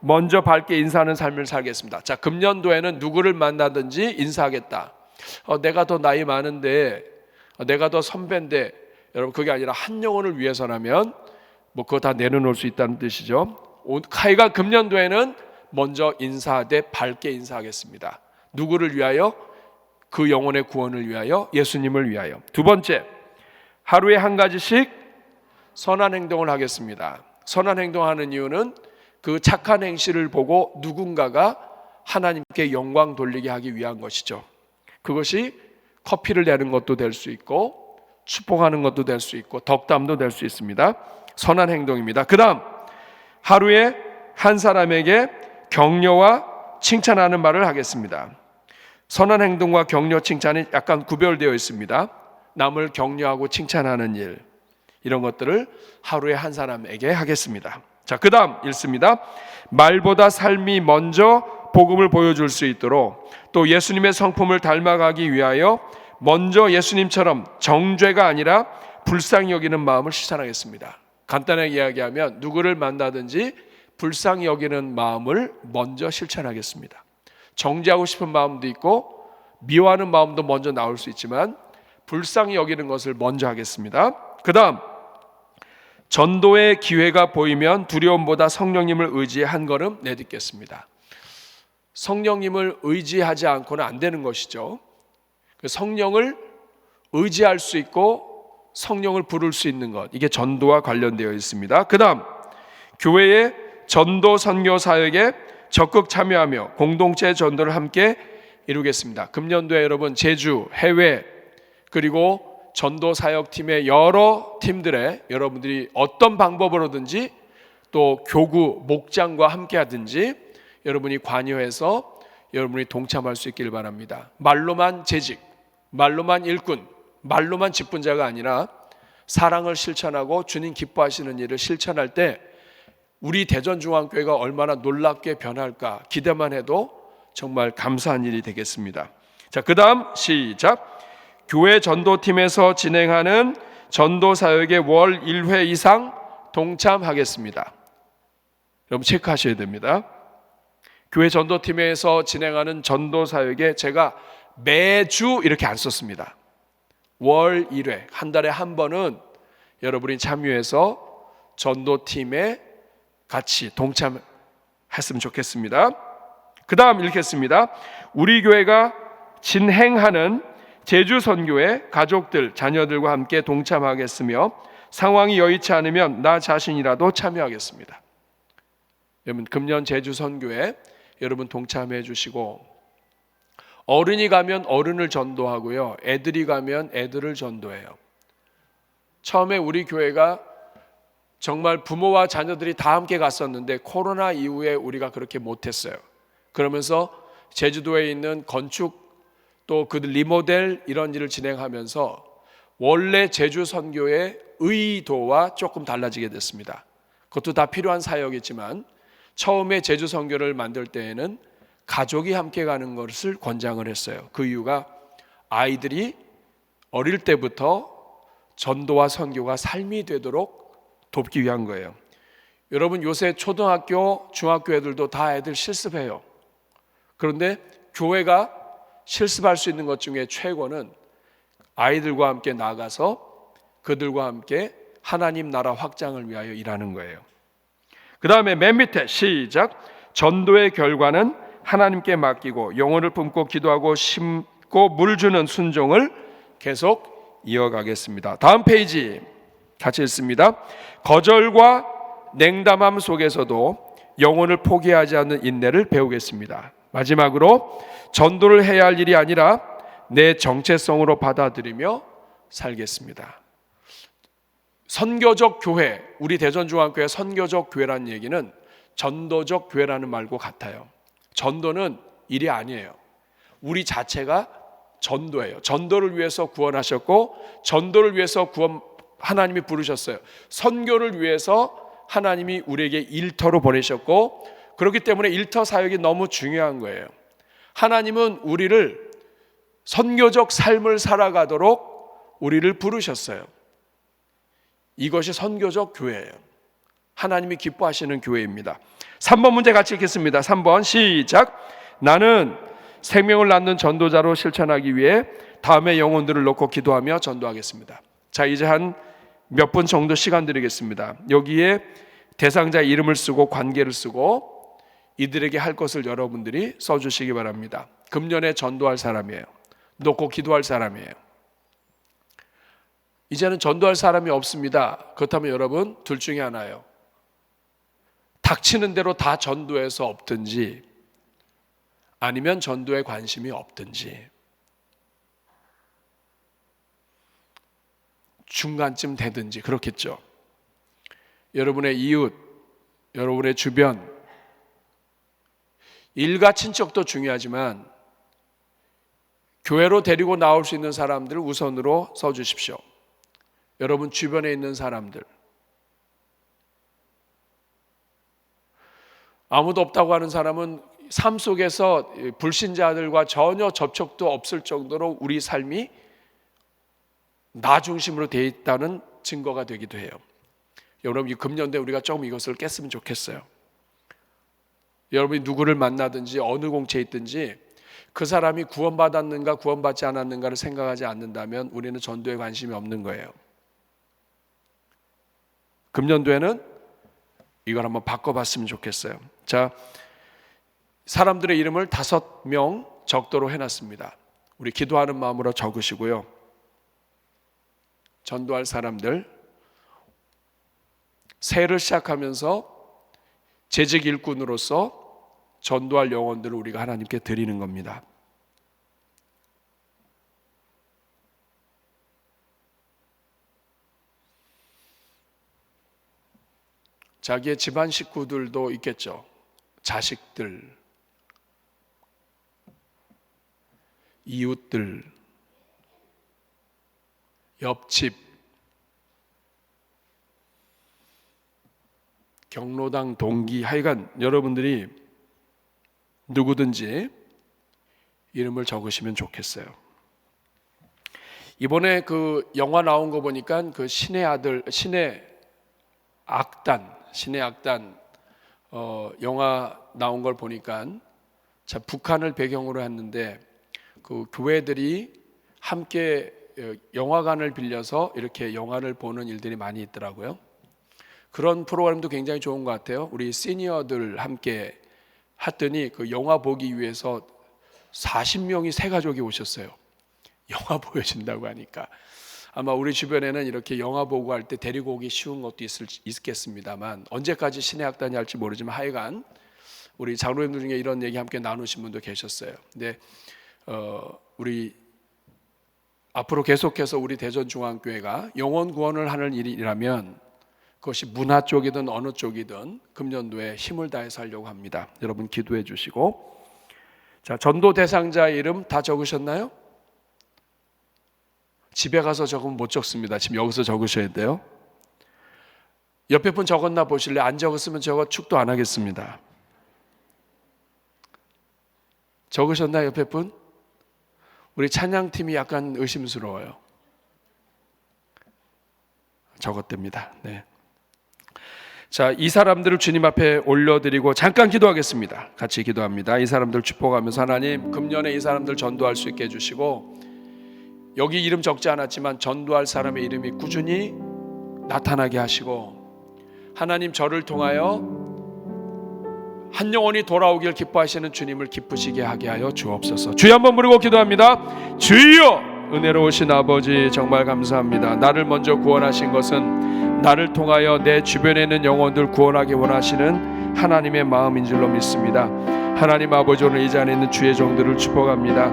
먼저 밝게 인사하는 삶을 살겠습니다. 자, 금년도에는 누구를 만나든지 인사하겠다. 내가 더 나이 많은데, 내가 더 선배인데, 여러분 그게 아니라 한 영혼을 위해서라면 뭐 그거 다 내려놓을 수 있다는 뜻이죠. 하여간 금년도에는 먼저 인사하되 밝게 인사하겠습니다. 누구를 위하여? 그 영혼의 구원을 위하여, 예수님을 위하여. 두 번째, 하루에 한 가지씩 선한 행동을 하겠습니다. 선한 행동하는 이유는 그 착한 행실을 보고 누군가가 하나님께 영광 돌리게 하기 위한 것이죠. 그것이 커피를 내는 것도 될 수 있고 축복하는 것도 될 수 있고 덕담도 될 수 있습니다. 선한 행동입니다. 그 다음, 하루에 한 사람에게 격려와 칭찬하는 말을 하겠습니다. 선한 행동과 격려, 칭찬이 약간 구별되어 있습니다. 남을 격려하고 칭찬하는 일, 이런 것들을 하루에 한 사람에게 하겠습니다. 자, 그 다음 읽습니다. 말보다 삶이 먼저 복음을 보여줄 수 있도록 또 예수님의 성품을 닮아가기 위하여 먼저 예수님처럼 정죄가 아니라 불쌍히 여기는 마음을 실천하겠습니다. 간단하게 이야기하면 누구를 만나든지 불쌍히 여기는 마음을 먼저 실천하겠습니다. 정죄하고 싶은 마음도 있고 미워하는 마음도 먼저 나올 수 있지만 불쌍히 여기는 것을 먼저 하겠습니다. 그 다음, 전도의 기회가 보이면 두려움보다 성령님을 의지해 한 걸음 내딛겠습니다. 성령님을 의지하지 않고는 안 되는 것이죠. 성령을 의지할 수 있고 성령을 부를 수 있는 것, 이게 전도와 관련되어 있습니다. 그 다음, 교회의 전도 선교 사역에 적극 참여하며 공동체 전도를 함께 이루겠습니다. 금년도에 여러분 제주, 해외 그리고 전도 사역팀의 여러 팀들에 여러분들이 어떤 방법으로든지 또 교구, 목장과 함께 하든지 여러분이 관여해서 여러분이 동참할 수 있기를 바랍니다. 말로만 재직, 말로만 일꾼, 말로만 직분자가 아니라 사랑을 실천하고 주님 기뻐하시는 일을 실천할 때 우리 대전중앙교회가 얼마나 놀랍게 변할까 기대만 해도 정말 감사한 일이 되겠습니다. 자, 그 다음 시작. 교회 전도팀에서 진행하는 전도 사역에 월 1회 이상 동참하겠습니다. 여러분 체크하셔야 됩니다. 교회 전도팀에서 진행하는 전도 사역에 제가 매주 이렇게 안 썼습니다. 월 1회, 한 달에 한 번은 여러분이 참여해서 전도팀에 같이 동참했으면 좋겠습니다. 그 다음 읽겠습니다. 우리 교회가 진행하는 제주 선교에 가족들, 자녀들과 함께 동참하겠으며 상황이 여의치 않으면 나 자신이라도 참여하겠습니다. 여러분 금년 제주 선교에 여러분 동참해 주시고, 어른이 가면 어른을 전도하고요, 애들이 가면 애들을 전도해요. 처음에 우리 교회가 정말 부모와 자녀들이 다 함께 갔었는데 코로나 이후에 우리가 그렇게 못했어요. 그러면서 제주도에 있는 건축 또 그 리모델 이런 일을 진행하면서 원래 제주 선교의 의도와 조금 달라지게 됐습니다. 그것도 다 필요한 사역이지만 처음에 제주 선교를 만들 때에는 가족이 함께 가는 것을 권장을 했어요. 그 이유가 아이들이 어릴 때부터 전도와 선교가 삶이 되도록 돕기 위한 거예요. 여러분 요새 초등학교, 중학교 애들도 다 애들 실습해요. 그런데 교회가 실습할 수 있는 것 중에 최고는 아이들과 함께 나가서 그들과 함께 하나님 나라 확장을 위하여 일하는 거예요. 그 다음에 맨 밑에 시작. 전도의 결과는 하나님께 맡기고 영혼을 품고 기도하고 심고 물 주는 순종을 계속 이어가겠습니다. 다음 페이지 같이 읽습니다. 거절과 냉담함 속에서도 영혼을 포기하지 않는 인내를 배우겠습니다. 마지막으로 전도를 해야 할 일이 아니라 내 정체성으로 받아들이며 살겠습니다. 선교적 교회, 우리 대전중앙교회 선교적 교회라는 얘기는 전도적 교회라는 말과 같아요. 전도는 일이 아니에요. 우리 자체가 전도예요. 전도를 위해서 구원하셨고 전도를 위해서 하나님이 부르셨어요. 선교를 위해서 하나님이 우리에게 일터로 보내셨고, 그렇기 때문에 일터 사역이 너무 중요한 거예요. 하나님은 우리를 선교적 삶을 살아가도록 우리를 부르셨어요. 이것이 선교적 교회예요. 하나님이 기뻐하시는 교회입니다. 3번 문제 같이 읽겠습니다. 3번 시작. 나는 생명을 낳는 전도자로 실천하기 위해 다음의 영혼들을 놓고 기도하며 전도하겠습니다. 자, 이제 한 몇 분 정도 시간 드리겠습니다. 여기에 대상자 이름을 쓰고 관계를 쓰고 이들에게 할 것을 여러분들이 써주시기 바랍니다. 금년에 전도할 사람이에요. 놓고 기도할 사람이에요. 이제는 전도할 사람이 없습니다. 그렇다면 여러분 둘 중에 하나예요. 닥치는 대로 다 전도해서 없든지 아니면 전도에 관심이 없든지 중간쯤 되든지 그렇겠죠. 여러분의 이웃, 여러분의 주변, 일가 친척도 중요하지만 교회로 데리고 나올 수 있는 사람들을 우선으로 써주십시오. 여러분 주변에 있는 사람들, 아무도 없다고 하는 사람은 삶 속에서 불신자들과 전혀 접촉도 없을 정도로 우리 삶이 나 중심으로 되어 있다는 증거가 되기도 해요. 여러분 이 금년도에 우리가 조금 이것을 깼으면 좋겠어요. 여러분이 누구를 만나든지 어느 공체에 있든지 그 사람이 구원받았는가 구원받지 않았는가를 생각하지 않는다면 우리는 전도에 관심이 없는 거예요. 금년도에는 이걸 한번 바꿔봤으면 좋겠어요. 자, 사람들의 이름을 5명 적도로 해놨습니다. 우리 기도하는 마음으로 적으시고요. 전도할 사람들, 새해를 시작하면서 재직 일꾼으로서 전도할 영혼들을 우리가 하나님께 드리는 겁니다. 자기의 집안 식구들도 있겠죠. 자식들, 이웃들, 옆집, 경로당 동기, 하여간 여러분들이 누구든지 이름을 적으시면 좋겠어요. 이번에 그 영화 나온 거 보니까 그 신의 악단 영화 나온 걸 보니까 자, 북한을 배경으로 했는데 그 교회들이 함께 영화관을 빌려서 이렇게 영화를 보는 일들이 많이 있더라고요. 그런 프로그램도 굉장히 좋은 것 같아요. 우리 시니어들 함께 했더니 그 영화 보기 위해서 40명이 새 가족이 오셨어요. 영화 보여준다고 하니까 아마 우리 주변에는 이렇게 영화 보고 할 때 데리고 오기 쉬운 것도 있겠습니다만 언제까지 신해학단이 할지 모르지만 하여간 우리 장로님들 중에 이런 얘기 함께 나누신 분도 계셨어요. 근데 우리 앞으로 계속해서 우리 대전중앙교회가 영혼 구원을 하는 일이라면 그것이 문화 쪽이든 어느 쪽이든 금년도에 힘을 다해서 하려고 합니다. 여러분 기도해 주시고, 자, 전도 대상자 이름 다 적으셨나요? 집에 가서 적으면 못 적습니다. 지금 여기서 적으셔야 돼요. 옆에 분 적었나 보실래요? 안 적었으면 저거 축도 안 하겠습니다. 적으셨나요, 옆에 분? 우리 찬양팀이 약간 의심스러워요. 적었답니다. 네. 자, 이 사람들을 주님 앞에 올려드리고 잠깐 기도하겠습니다. 같이 기도합니다. 이 사람들 축복하면서 하나님 금년에 이 사람들 전도할 수 있게 해주시고, 여기 이름 적지 않았지만 전도할 사람의 이름이 꾸준히 나타나게 하시고, 하나님 저를 통하여 한 영혼이 돌아오길 기뻐하시는 주님을 기쁘시게 하게 하여 주옵소서. 주여 한번 부르고 기도합니다. 주여, 은혜로우신 아버지 정말 감사합니다. 나를 먼저 구원하신 것은 나를 통하여 내 주변에 있는 영혼들 구원하기 원하시는 하나님의 마음인 줄로 믿습니다. 하나님 아버지, 오늘 이 자리에 있는 주의 종들을 축복합니다.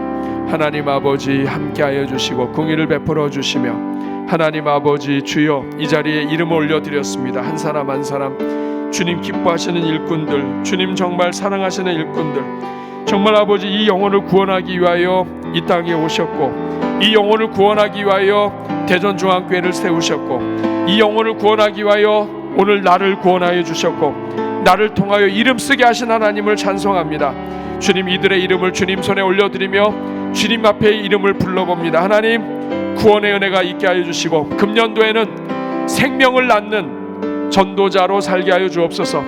하나님 아버지 함께하여 주시고 긍휼을 베풀어 주시며, 하나님 아버지 주여 이 자리에 이름을 올려드렸습니다. 한 사람 한 사람 주님 기뻐하시는 일꾼들, 주님 정말 사랑하시는 일꾼들, 정말 아버지 이 영혼을 구원하기 위하여 이 땅에 오셨고, 이 영혼을 구원하기 위하여 대전중앙교회를 세우셨고, 이 영혼을 구원하기 위하여 오늘 나를 구원하여 주셨고, 나를 통하여 이름 쓰게 하신 하나님을 찬송합니다. 주님, 이들의 이름을 주님 손에 올려드리며 주님 앞에 이름을 불러봅니다. 하나님, 구원의 은혜가 있게 하여 주시고 금년도에는 생명을 낳는 전도자로 살게 하여 주옵소서.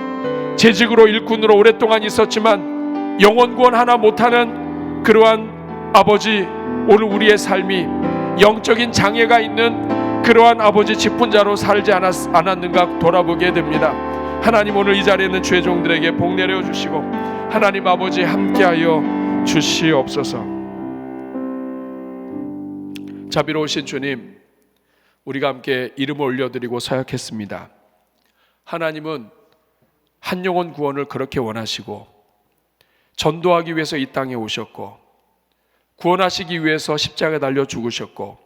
재직으로 일꾼으로 오랫동안 있었지만 영혼 구원 하나 못하는 그러한 아버지, 오늘 우리의 삶이 영적인 장애가 있는 그러한 아버지 직분자로 살지 않았는가 돌아보게 됩니다. 하나님, 오늘 이 자리에 있는 주의 종들에게 복 내려 주시고 하나님 아버지 함께하여 주시옵소서. 자비로우신 주님, 우리가 함께 이름을 올려드리고 서약했습니다. 하나님은 한 영혼 구원을 그렇게 원하시고 전도하기 위해서 이 땅에 오셨고 구원하시기 위해서 십자가에 달려 죽으셨고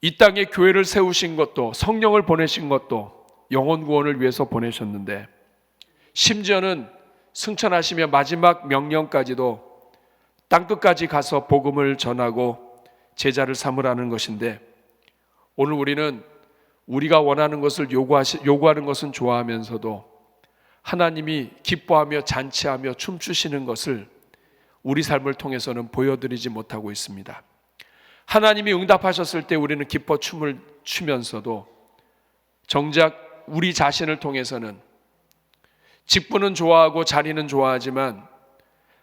이 땅에 교회를 세우신 것도 성령을 보내신 것도 영혼 구원을 위해서 보내셨는데, 심지어는 승천하시며 마지막 명령까지도 땅끝까지 가서 복음을 전하고 제자를 삼으라는 것인데, 오늘 우리는 우리가 원하는 것을 요구하는 것은 좋아하면서도 하나님이 기뻐하며 잔치하며 춤추시는 것을 우리 삶을 통해서는 보여드리지 못하고 있습니다. 하나님이 응답하셨을 때 우리는 기뻐 춤을 추면서도 정작 우리 자신을 통해서는 직분은 좋아하고 자리는 좋아하지만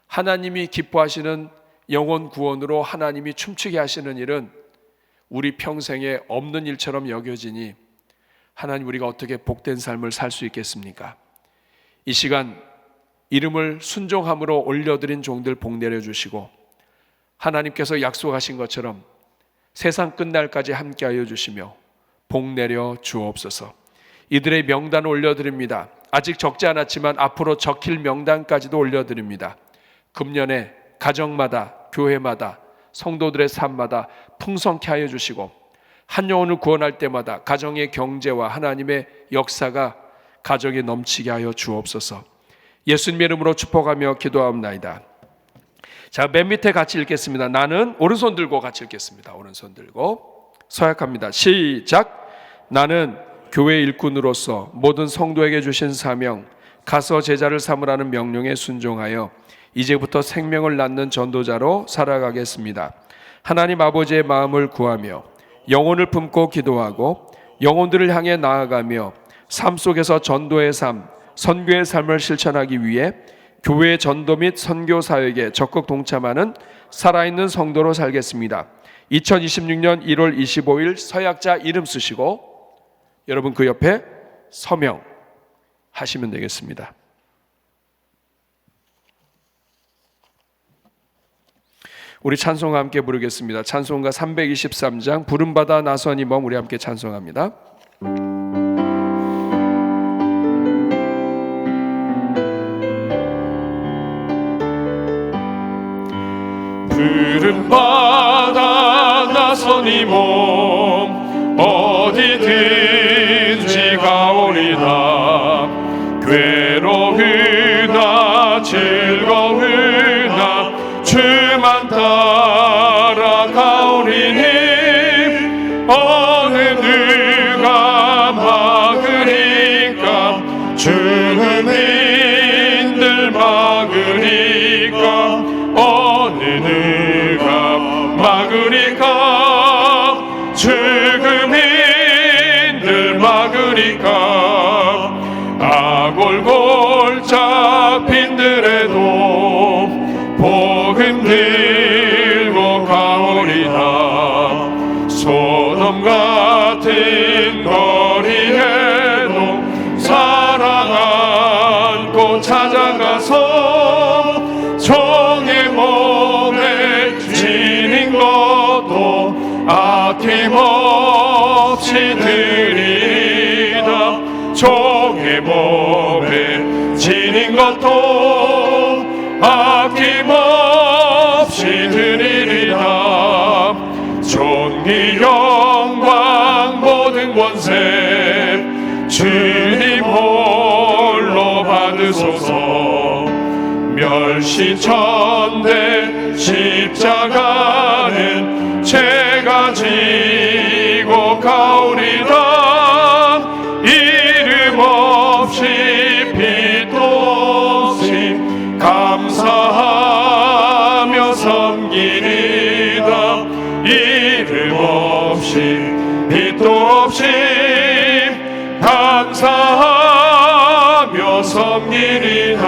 하나님이 기뻐하시는 영혼 구원으로 하나님이 춤추게 하시는 일은 우리 평생에 없는 일처럼 여겨지니 하나님, 우리가 어떻게 복된 삶을 살 수 있겠습니까? 이 시간 이름을 순종함으로 올려드린 종들 복 내려주시고 하나님께서 약속하신 것처럼 세상 끝날까지 함께하여 주시며 복 내려 주옵소서. 이들의 명단을 올려드립니다. 아직 적지 않았지만 앞으로 적힐 명단까지도 올려드립니다. 금년에 가정마다 교회마다 성도들의 삶마다 풍성케 하여 주시고 한 영혼을 구원할 때마다 가정의 경제와 하나님의 역사가 가정에 넘치게 하여 주옵소서. 예수님의 이름으로 축복하며 기도하옵나이다. 자, 맨 밑에 같이 읽겠습니다. 나는, 오른손 들고 같이 읽겠습니다. 오른손 들고 서약합니다. 시작. 나는 교회 일꾼으로서 모든 성도에게 주신 사명, 가서 제자를 삼으라는 명령에 순종하여 이제부터 생명을 낳는 전도자로 살아가겠습니다. 하나님 아버지의 마음을 구하며 영혼을 품고 기도하고 영혼들을 향해 나아가며 삶 속에서 전도의 삶, 선교의 삶을 실천하기 위해 교회 전도 및 선교 사역에 적극 동참하는 살아있는 성도로 살겠습니다. 2026년 1월 25일 서약자 이름 쓰시고 여러분 그 옆에 서명 하시면 되겠습니다. 우리 찬송과 함께 부르겠습니다. 찬송가 323장 부름받아 나서니 몸 우리 함께 찬송합니다. 부름받아 나서니 몸 어디든지 가오리라. 괴로우나 즐거우나 주만 따라가오리니 어느 누가 막으리까. 주민들 막으리까. 어느 누가 막으리까. 주민들 막으리까. 아골골 잡힌들에도 복음 들고 가오리라. 소돔 같은 거리에도 사랑 안고 찾아가서 종의 몸에 지닌 것도 아낌없이 드리리라. 종의 몸에 지닌 것도 아낌없이 드리리라. 존귀 영광 모든 권세 주님 홀로 받으소서. 멸시천대 십자가는 제가 지고 가오리라. 이름 없이 빛도 없이 감사하며 섬기리라. 이름 없이 빛도 없이 감사하며 섬기리라.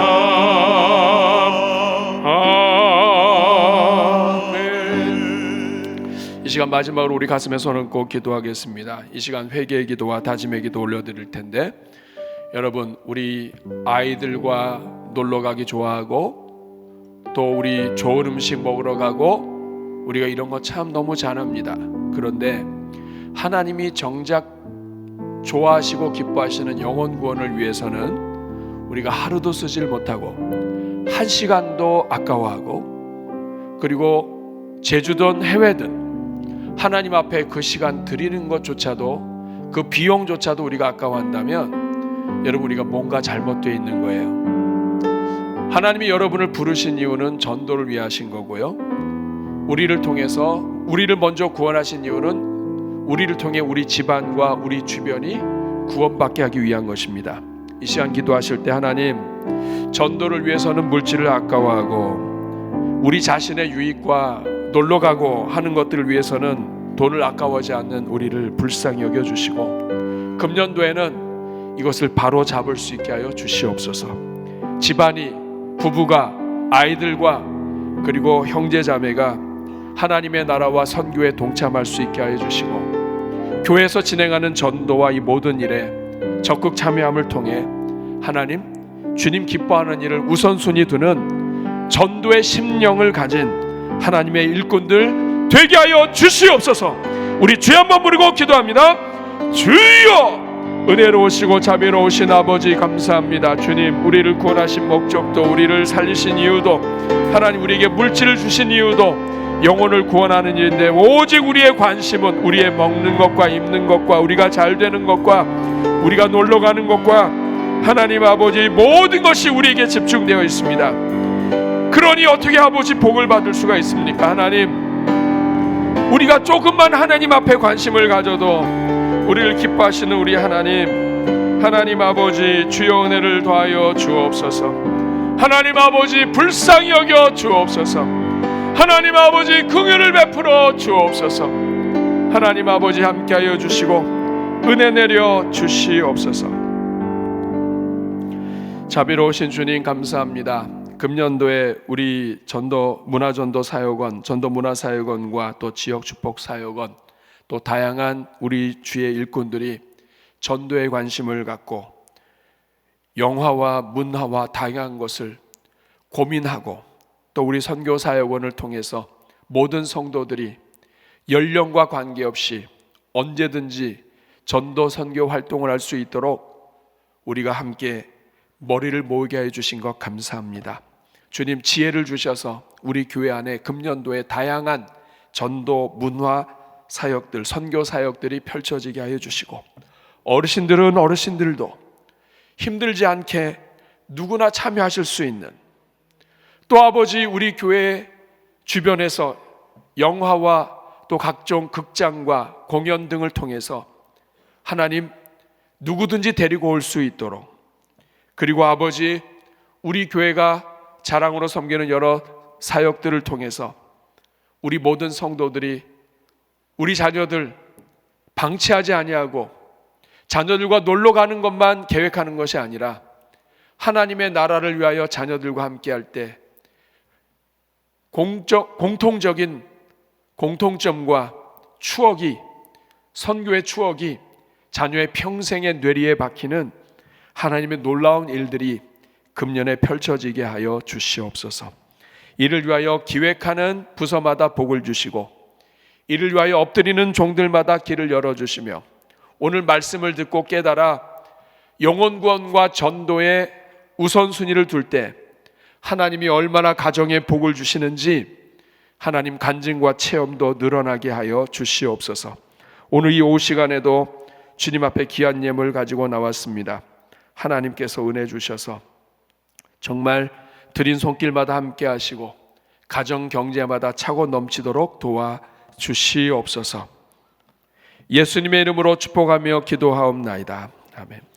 아멘. 이 시간 마지막으로 우리 가슴에 손을 얹고 기도하겠습니다. 이 시간 회개의 기도와 다짐의 기도 올려드릴 텐데, 여러분 우리 아이들과 놀러 가기 좋아하고 또 우리 좋은 음식 먹으러 가고 우리가 이런 거 참 너무 잘합니다. 그런데 하나님이 정작 좋아하시고 기뻐하시는 영혼 구원을 위해서는 우리가 하루도 쓰질 못하고 한 시간도 아까워하고, 그리고 제주든 해외든 하나님 앞에 그 시간 드리는 것조차도, 그 비용조차도 우리가 아까워한다면 여러분 우리가 뭔가 잘못되어 있는 거예요. 하나님이 여러분을 부르신 이유는 전도를 위해 하신 거고요, 우리를 통해서 우리를 먼저 구원하신 이유는 우리를 통해 우리 집안과 우리 주변이 구원받게 하기 위한 것입니다. 이 시간 기도하실 때 하나님, 전도를 위해서는 물질을 아까워하고 우리 자신의 유익과 놀러가고 하는 것들을 위해서는 돈을 아까워하지 않는 우리를 불쌍히 여겨주시고, 금년도에는 이것을 바로 잡을 수 있게 하여 주시옵소서. 집안이, 부부가, 아이들과 그리고 형제자매가 하나님의 나라와 선교에 동참할 수 있게 하여 주시고, 교회에서 진행하는 전도와 이 모든 일에 적극 참여함을 통해 하나님, 주님 기뻐하는 일을 우선순위 두는 전도의 심령을 가진 하나님의 일꾼들 되게 하여 주시옵소서. 우리 주여 한번 부르고 기도합니다. 주여! 은혜로우시고 자비로우신 아버지 감사합니다. 주님, 우리를 구원하신 목적도, 우리를 살리신 이유도, 하나님 우리에게 물질을 주신 이유도 영혼을 구원하는 일인데, 오직 우리의 관심은 우리의 먹는 것과 입는 것과 우리가 잘 되는 것과 우리가 놀러 가는 것과 하나님 아버지 모든 것이 우리에게 집중되어 있습니다. 그러니 어떻게 아버지 복을 받을 수가 있습니까? 하나님, 우리가 조금만 하나님 앞에 관심을 가져도 우리를 기뻐하시는 우리 하나님 아버지, 주여 은혜를 더하여 주옵소서. 하나님 아버지 불쌍히 여겨 주옵소서. 하나님 아버지 긍휼을 베풀어 주옵소서. 하나님 아버지 함께하여 주시고 은혜 내려 주시옵소서. 자비로우신 주님 감사합니다. 금년도에 우리 전도 문화전도 사역원, 전도 문화사역원과 또 지역 축복 사역원, 또 다양한 우리 주의 일꾼들이 전도에 관심을 갖고 영화와 문화와 다양한 것을 고민하고, 또 우리 선교 사역원을 통해서 모든 성도들이 연령과 관계없이 언제든지 전도 선교 활동을 할 수 있도록 우리가 함께 머리를 모으게 해 주신 것 감사합니다. 주님, 지혜를 주셔서 우리 교회 안에 금년도에 다양한 전도 문화 사역들, 선교 사역들이 펼쳐지게 하여 주시고, 어르신들은 어르신들도 힘들지 않게 누구나 참여하실 수 있는, 또 아버지 우리 교회 주변에서 영화와 또 각종 극장과 공연 등을 통해서 하나님 누구든지 데리고 올 수 있도록, 그리고 아버지 우리 교회가 자랑으로 섬기는 여러 사역들을 통해서 우리 모든 성도들이 우리 자녀들 방치하지 아니하고 자녀들과 놀러 가는 것만 계획하는 것이 아니라 하나님의 나라를 위하여 자녀들과 함께할 때 공통적인 공통점과 추억이, 선교의 추억이 자녀의 평생의 뇌리에 박히는 하나님의 놀라운 일들이 금년에 펼쳐지게 하여 주시옵소서. 이를 위하여 기획하는 부서마다 복을 주시고, 이를 위하여 엎드리는 종들마다 길을 열어주시며, 오늘 말씀을 듣고 깨달아 영혼 구원과 전도의 우선순위를 둘 때 하나님이 얼마나 가정에 복을 주시는지 하나님 간증과 체험도 늘어나게 하여 주시옵소서. 오늘 이 오후 시간에도 주님 앞에 귀한 예물 가지고 나왔습니다. 하나님께서 은혜 주셔서 정말 드린 손길마다 함께 하시고 가정 경제마다 차고 넘치도록 도와 주시옵소서. 예수님의 이름으로 축복하며 기도하옵나이다. 아멘.